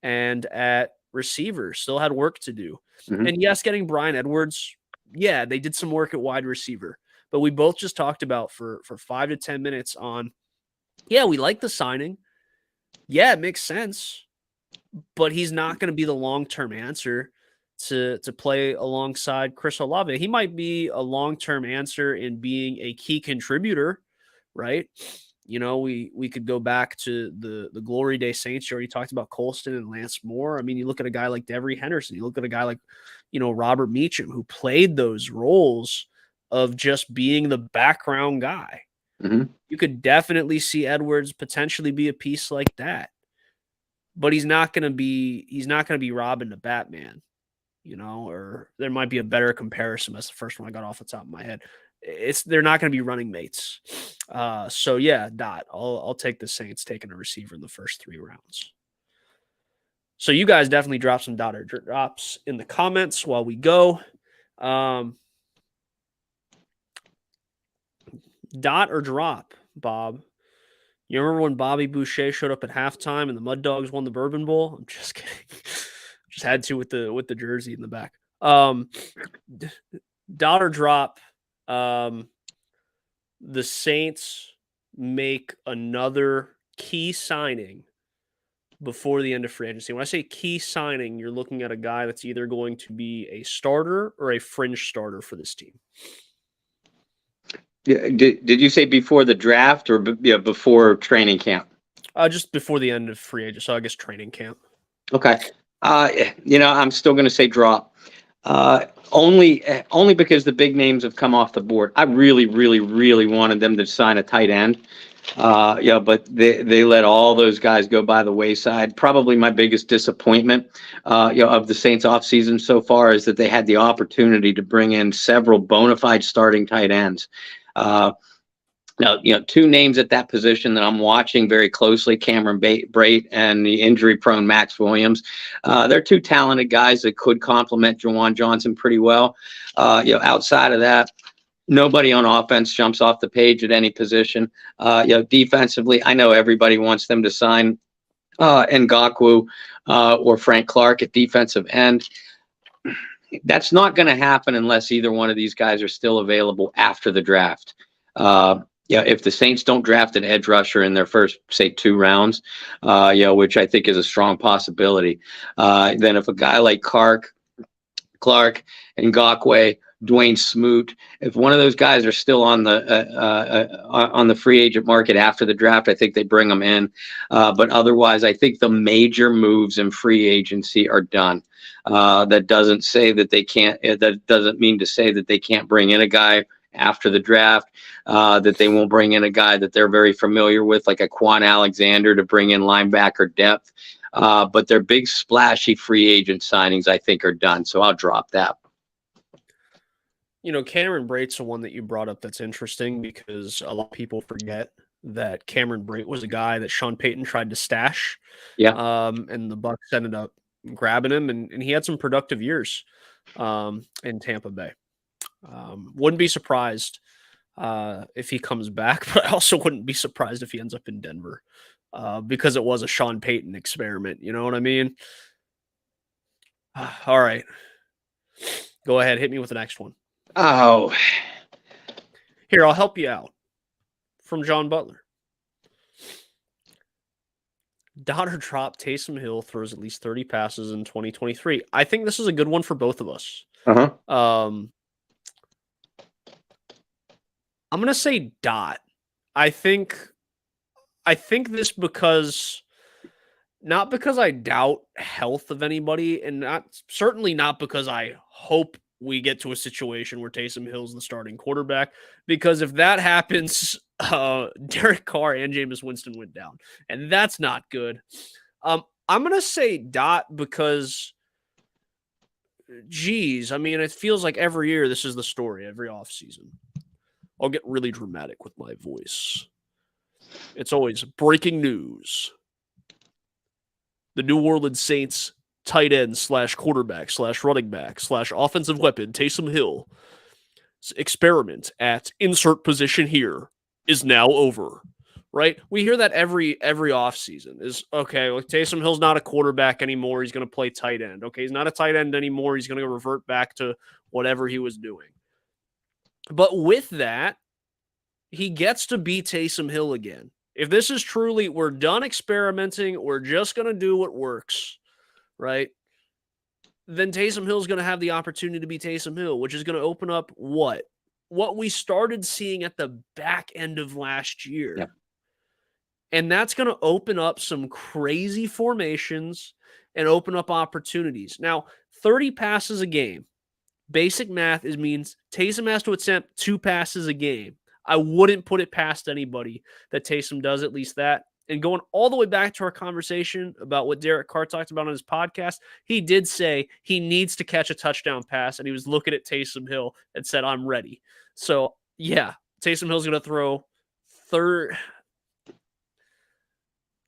and at receiver, still had work to do. Mhm. And yes, getting Brian Edwards, yeah, they did some work at wide receiver. But we both just talked about for 5 to 10 minutes on, yeah, we like the signing. Yeah, it makes sense. But he's not going to be the long-term answer to play alongside Chris Olave. He might be a long-term answer in being a key contributor, right? We could go back to the Glory Day Saints. You already talked about Colston and Lance Moore. I mean, you look at a guy like Devery Henderson. You look at a guy like, Robert Meacham, who played those roles of just being the background guy. Mhm. You could definitely see Edwards potentially be a piece like that. But he's not going to be Robin the Batman, or there might be a better comparison. That's the first one I got off the top of my head. They're not going to be running mates. So yeah, Dot. I'll take the Saints taking a receiver in the first 3 rounds. So you guys definitely drop some Dot or drops in the comments while we go. Dot or drop, Bob. You remember when Bobby Boucher showed up at halftime and the Mud Dogs won the Bourbon Bowl? I'm just kidding. Just had to with the jersey in the back. Dot or drop. The Saints make another key signing before the end of free agency. When I say key signing, you're looking at a guy that's either going to be a starter or a fringe starter for this team. Yeah, did you say before the draft or before training camp? Just before the end of free agency, so I guess training camp. Okay. I'm still going to say drop. Only because the big names have come off the board. I really, really, really wanted them to sign a tight end. But they let all those guys go by the wayside. Probably my biggest disappointment, of the Saints offseason so far is that they had the opportunity to bring in several bona fide starting tight ends. Now, 2 names at that position that I'm watching very closely, Cameron Brate and the injury-prone Max Williams. They're 2 talented guys that could complement Juwan Johnson pretty well. Outside of that, nobody on offense jumps off the page at any position. Defensively, I know everybody wants them to sign Ngakoue or Frank Clark at defensive end. That's not going to happen unless either one of these guys are still available after the draft. If the Saints don't draft an edge rusher in their first, say, 2 rounds, which I think is a strong possibility, then if a guy like Clark, Ngakoue, Dwayne Smoot, if one of those guys are still on the free agent market after the draft, I think they bring them in. But otherwise, I think the major moves in free agency are done. That doesn't say that they can't. That doesn't mean to say that they can't bring in a guy after the draft, that they won't bring in a guy that they're very familiar with, like a Quan Alexander, to bring in linebacker depth. But their big splashy free agent signings, I think, are done. So I'll drop that. Cameron Brate's the one that you brought up that's interesting because a lot of people forget that Cameron Brate was a guy that Sean Payton tried to stash. Yeah. And the Bucs ended up grabbing him, and he had some productive years. in Tampa Bay. Wouldn't be surprised if he comes back, but I also wouldn't be surprised if he ends up in Denver because it was a Sean Payton experiment. You know what I mean? All right. Go ahead. Hit me with the next one. Oh, Here, I'll help you out. From John Butler. Dot or drop, Taysom Hill throws at least 30 passes in 2023. I think this is a good one for both of us. uh-huh. I'm going to say dot. I think this because not because I doubt health of anybody, and certainly not because I hope we get to a situation where Taysom Hill's the starting quarterback, because if that happens, Derek Carr and Jameis Winston went down, and that's not good. I'm going to say dot because, geez, I mean, it feels like every year this is the story, every offseason. I'll get really dramatic with my voice. It's always breaking news. The New Orleans Saints tight end / quarterback / running back / offensive weapon, Taysom Hill, experiment at insert position here is now over, right? We hear that every offseason is, okay, well, Taysom Hill's not a quarterback anymore. He's going to play tight end. Okay, he's not a tight end anymore. He's going to revert back to whatever he was doing. But with that, he gets to be Taysom Hill again. If this is truly, we're done experimenting, we're just going to do what works, right? Then Taysom Hill is going to have the opportunity to be Taysom Hill, which is going to open up what we started seeing at the back end of last year. Yep. And that's going to open up some crazy formations and open up opportunities. Now, 30 passes a game. Basic math means Taysom has to attempt 2 passes a game. I wouldn't put it past anybody that Taysom does at least that. And going all the way back to our conversation about what Derek Carr talked about on his podcast, he did say he needs to catch a touchdown pass, and he was looking at Taysom Hill and said, I'm ready. So, yeah, Taysom Hill's going to throw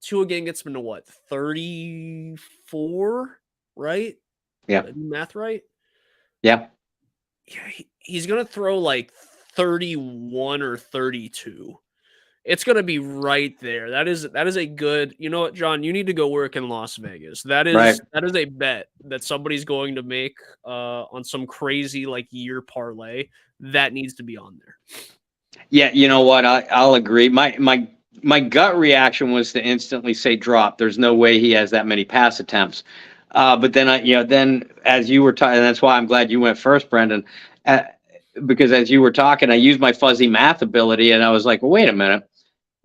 2 a game gets him to what, 34, right? Yeah. Did I do math right? Yeah. Yeah, he's going to throw like 31 or 32. It's going to be right there. That is a good, you know what, John, you need to go work in Las Vegas. That is a bet that somebody's going to make on some crazy like year parlay that needs to be on there. Yeah, you know what? I'll agree. My gut reaction was to instantly say drop. There's no way he has that many pass attempts. But then then as you were talking, and that's why I'm glad you went first, Brendan, because as you were talking, I used my fuzzy math ability, and I was like, well, wait a minute.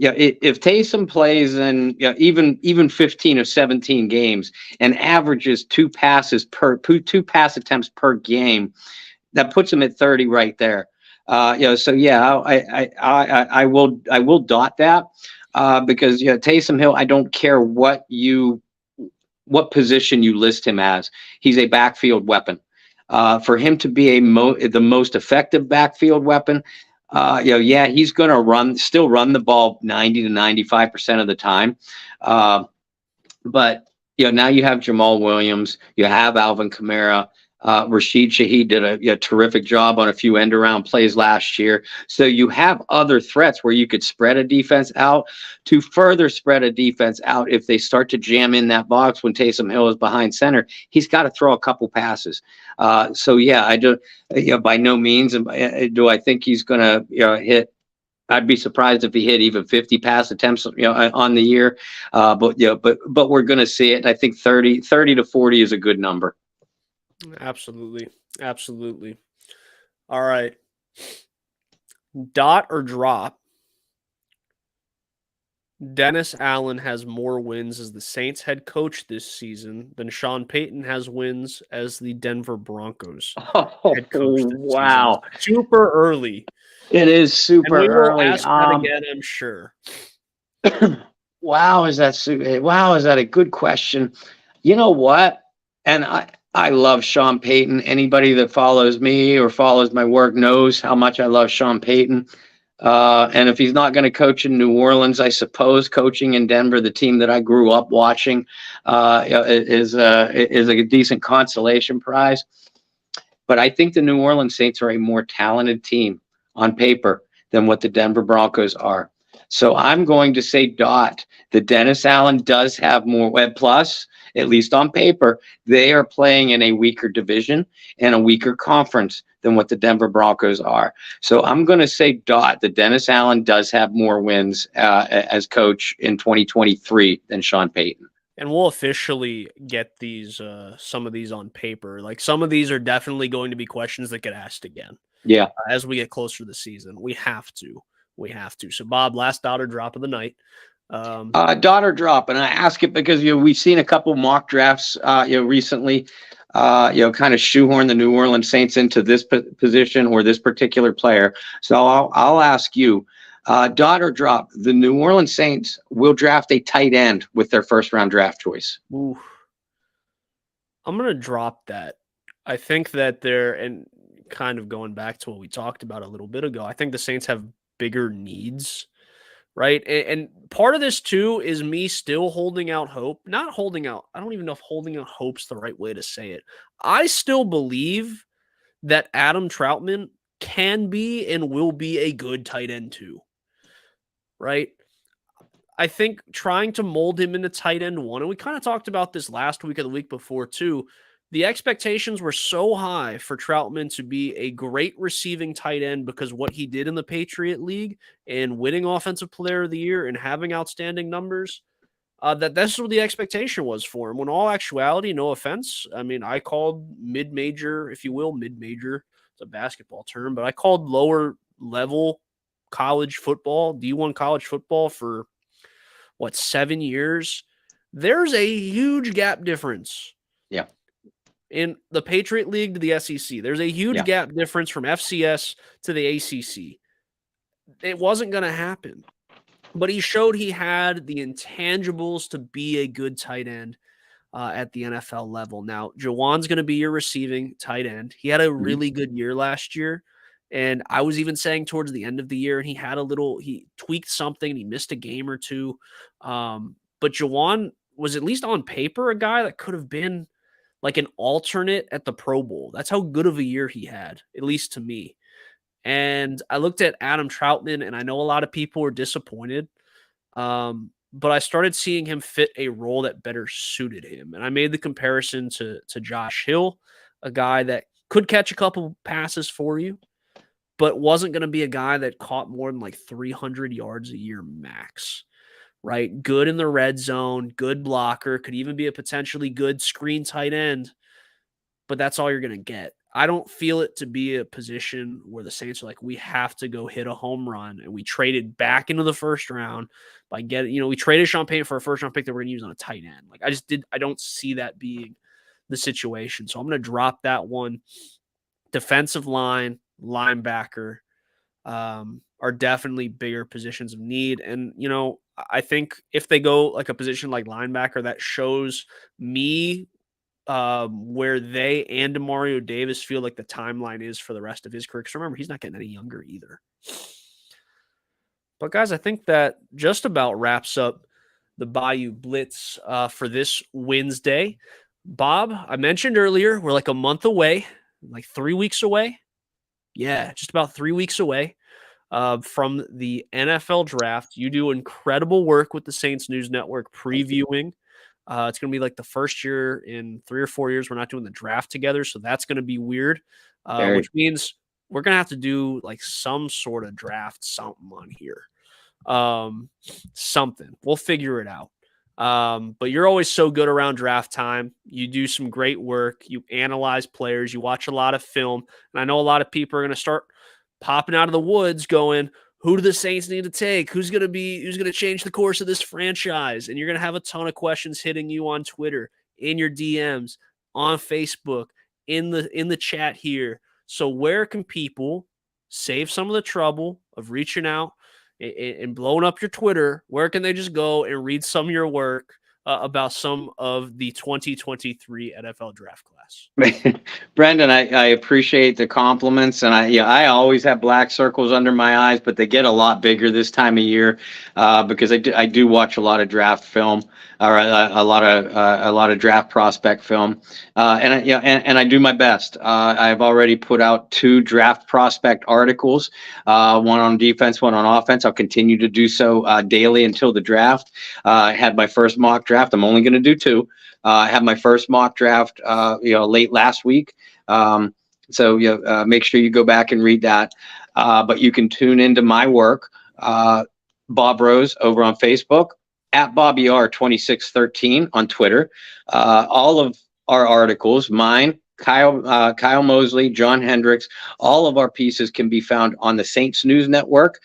If Taysom plays in even 15 of 17 games and averages 2 pass attempts per game, that puts him at 30 right there. So yeah, I will dot that because Taysom Hill, I don't care what position you list him as, he's a backfield weapon. For him to be the most effective backfield weapon, he's going to still run the ball 90 to 95% of the time. But now you have Jamal Williams, you have Alvin Kamara, Rashid Shaheed did a terrific job on a few end around plays last year. So you have other threats where you could spread a defense out to further spread a defense out. If they start to jam in that box when Taysom Hill is behind center, he's got to throw a couple passes. So yeah, I do. By no means do I think he's going to hit. I'd be surprised if he hit even 50 pass attempts, on the year. But we're going to see it. And I think 30 to 40 is a good number. Absolutely. All right. Dot or drop. Dennis Allen has more wins as the Saints head coach this season than Sean Payton has wins as the Denver Broncos head coach this wow. season. Super early. It is super and we early. Will ask that again, I'm sure. Wow, is that a good question? You know what? And I love Sean Payton. Anybody that follows me or follows my work knows how much I love Sean Payton. And if he's not going to coach in New Orleans, I suppose coaching in Denver, the team that I grew up watching, is a decent consolation prize. but I think the New Orleans Saints are a more talented team on paper than what the Denver Broncos are. So I'm going to say dot. The Dennis Allen does have more web plus, at least on paper. They are playing in a weaker division and a weaker conference than what the Denver Broncos are. So I'm going to say dot. The Dennis Allen does have more wins as coach in 2023 than Sean Payton. And we'll officially get these some of these on paper. Like some of these are definitely going to be questions that get asked again. Yeah. As we get closer to the season. We have to. So Bob, last dot or drop of the night. Daughter drop, and I ask it because we've seen a couple mock drafts recently, kind of shoehorn the New Orleans Saints into this position or this particular player. So I'll ask you, daughter drop. The New Orleans Saints will draft a tight end with their first round draft choice. Ooh. I'm gonna drop that. I think that and kind of going back to what we talked about a little bit ago, I think the Saints have bigger needs. Right. And part of this, too, is me still holding out hope. Not holding out. I don't even know if holding out hope's the right way to say it. I still believe that Adam Troutman can be and will be a good tight end, too. Right. I think trying to mold him into tight end one, and we kind of talked about this last week or the week before, too. The expectations were so high for Troutman to be a great receiving tight end because what he did in the Patriot League and winning Offensive Player of the Year and having outstanding numbers, that's what the expectation was for him. When all actuality, no offense, I mean, I called mid-major, if you will, mid-major. It's a basketball term, but I called lower level college football, D1 college football for, 7 years? There's a huge gap difference. Yeah. In the Patriot League to the SEC. There's a huge gap difference from FCS to the ACC. It wasn't going to happen. But he showed he had the intangibles to be a good tight end at the NFL level. Now, Jawan's going to be your receiving tight end. He had a really good year last year. And I was even saying towards the end of the year, and he tweaked something and he missed a game or two. But Jawan was, at least on paper, a guy that could have been like an alternate at the Pro Bowl. That's how good of a year he had, at least to me. And I looked at Adam Troutman, and I know a lot of people were disappointed, but I started seeing him fit a role that better suited him. And I made the comparison to Josh Hill, a guy that could catch a couple passes for you, but wasn't going to be a guy that caught more than like 300 yards a year max. Right? Good in the red zone, good blocker, could even be a potentially good screen tight end, but that's all you're going to get. I don't feel it to be a position where the Saints are like, we have to go hit a home run, and we traded back into the first round by getting, we traded Sean Payton for a first round pick that we're going to use on a tight end. Like I don't see that being the situation. So I'm going to drop that one. Defensive line, linebacker, are definitely bigger positions of need. And, I think if they go like a position like linebacker, that shows me where they and Demario Davis feel like the timeline is for the rest of his career. Because remember, he's not getting any younger either. But guys, I think that just about wraps up the Bayou Blitz for this Wednesday. Bob, I mentioned earlier, we're like a month away, like 3 weeks away. Yeah, just about 3 weeks away from the NFL draft. You do incredible work with the Saints News Network previewing. It's going to be like the first year in 3 or 4 years we're not doing the draft together, so that's going to be weird, which means we're going to have to do like some sort of draft something on here. Something. We'll figure it out. But you're always so good around draft time. You do some great work. You analyze players. You watch a lot of film. And I know a lot of people are going to start popping out of the woods going, who do the Saints need to take? Who's going to change the course of this franchise? And you're going to have a ton of questions hitting you on Twitter, in your DMs, on Facebook, in the chat here. So where can people save some of the trouble of reaching out and blowing up your Twitter? Where can they just go and read some of your work about some of the 2023 NFL draft class. Brendan, I appreciate the compliments, and I always have black circles under my eyes, but they get a lot bigger this time of year because I do watch a lot of draft film or a lot of draft prospect film, and I do my best. I've already put out 2 draft prospect articles, one on defense, one on offense. I'll continue to do so daily until the draft. I had my first mock draft. I'm only going to do 2. I had my first mock draft, late last week. So make sure you go back and read that. But you can tune into my work, Bob Rose over on Facebook, at Bobby R 2613 on Twitter. All of our articles, mine, Kyle Mosley, John Hendricks, all of our pieces can be found on the Saints News Network,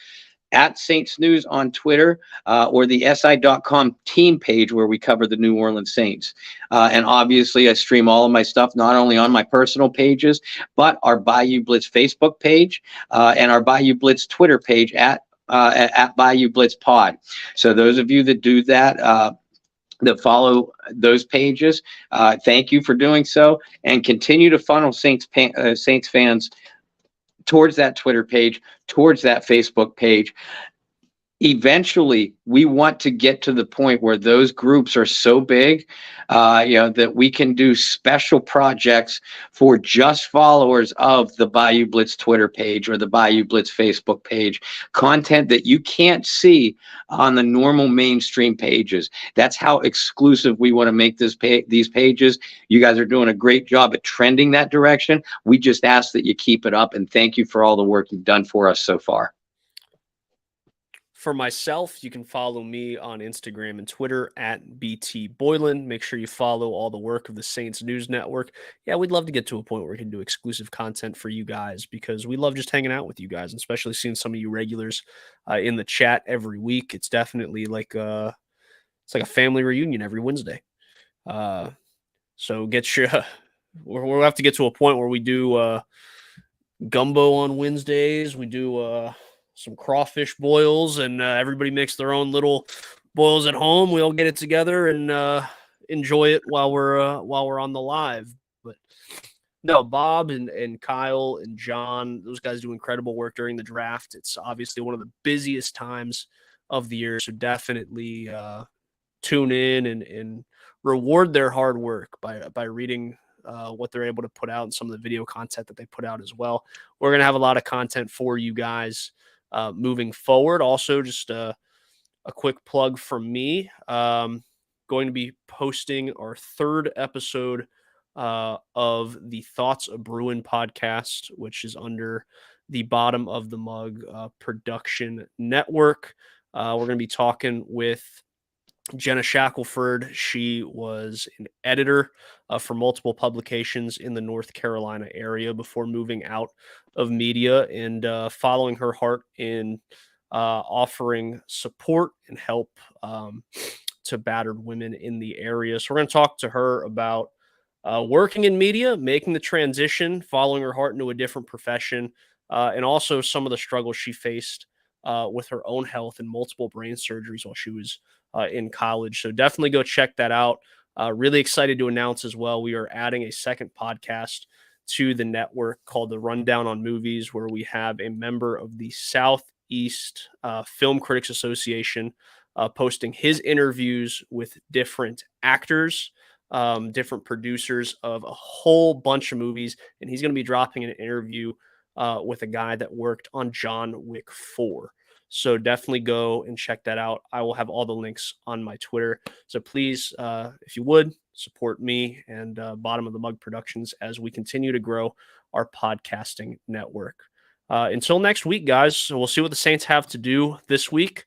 at Saints News on Twitter, or the SI.com team page where we cover the New Orleans Saints. And obviously I stream all of my stuff, not only on my personal pages, but our Bayou Blitz Facebook page, and our Bayou Blitz Twitter page at Bayou Blitz Pod. So those of you that do that, that follow those pages, thank you for doing so, and continue to funnel Saints fans towards that Twitter page, towards that Facebook page. Eventually, we want to get to the point where those groups are so big, that we can do special projects for just followers of the Bayou Blitz Twitter page or the Bayou Blitz Facebook page, content that you can't see on the normal mainstream pages. That's how exclusive we want to make these pages. You guys are doing a great job at trending that direction. We just ask that you keep it up, and thank you for all the work you've done for us so far. For myself, you can follow me on Instagram and Twitter at BT Boylan. Make sure you follow all the work of the Saints News Network. Yeah, we'd love to get to a point where we can do exclusive content for you guys because we love just hanging out with you guys, and especially seeing some of you regulars in the chat every week. It's definitely like a family reunion every Wednesday. So get your we'll have to get to a point where we do gumbo on Wednesdays. We do some crawfish boils, and everybody makes their own little boils at home. We all get it together and enjoy it while we're on the live. But no, Bob and Kyle and John, those guys do incredible work during the draft. It's obviously one of the busiest times of the year, so definitely tune in and reward their hard work by reading what they're able to put out and some of the video content that they put out as well. We're going to have a lot of content for you guys moving forward. Also, just a quick plug from me. Going to be posting our 3rd episode of the Thoughts of Bruin podcast, which is under the Bottom of the Mug production network. We're going to be talking with Jenna Shackelford. She was an editor for multiple publications in the North Carolina area before moving out of media and following her heart in offering support and help to battered women in the area. So we're going to talk to her about working in media, making the transition, following her heart into a different profession, and also some of the struggles she faced with her own health and multiple brain surgeries while she was in college. So definitely go check that out. Really excited to announce as well, we are adding a second podcast to the network called The Rundown on Movies, where we have a member of the Southeast Film Critics Association posting his interviews with different actors, different producers of a whole bunch of movies. And he's going to be dropping an interview with a guy that worked on John Wick 4. So definitely go and check that out. I will have all the links on my Twitter. So please, if you would, support me and Bottom of the Mug Productions as we continue to grow our podcasting network. Until next week, guys, so we'll see what the Saints have to do this week.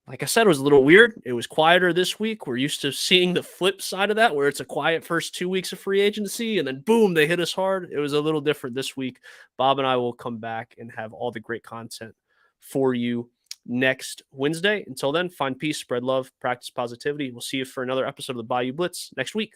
Like I said, it was a little weird. It was quieter this week. We're used to seeing the flip side of that, where it's a quiet first 2 weeks of free agency, and then boom, they hit us hard. It was a little different this week. Bob and I will come back and have all the great content for you next Wednesday. Until then, find peace, spread love, practice positivity. We'll see you for another episode of the Bayou Blitz next week.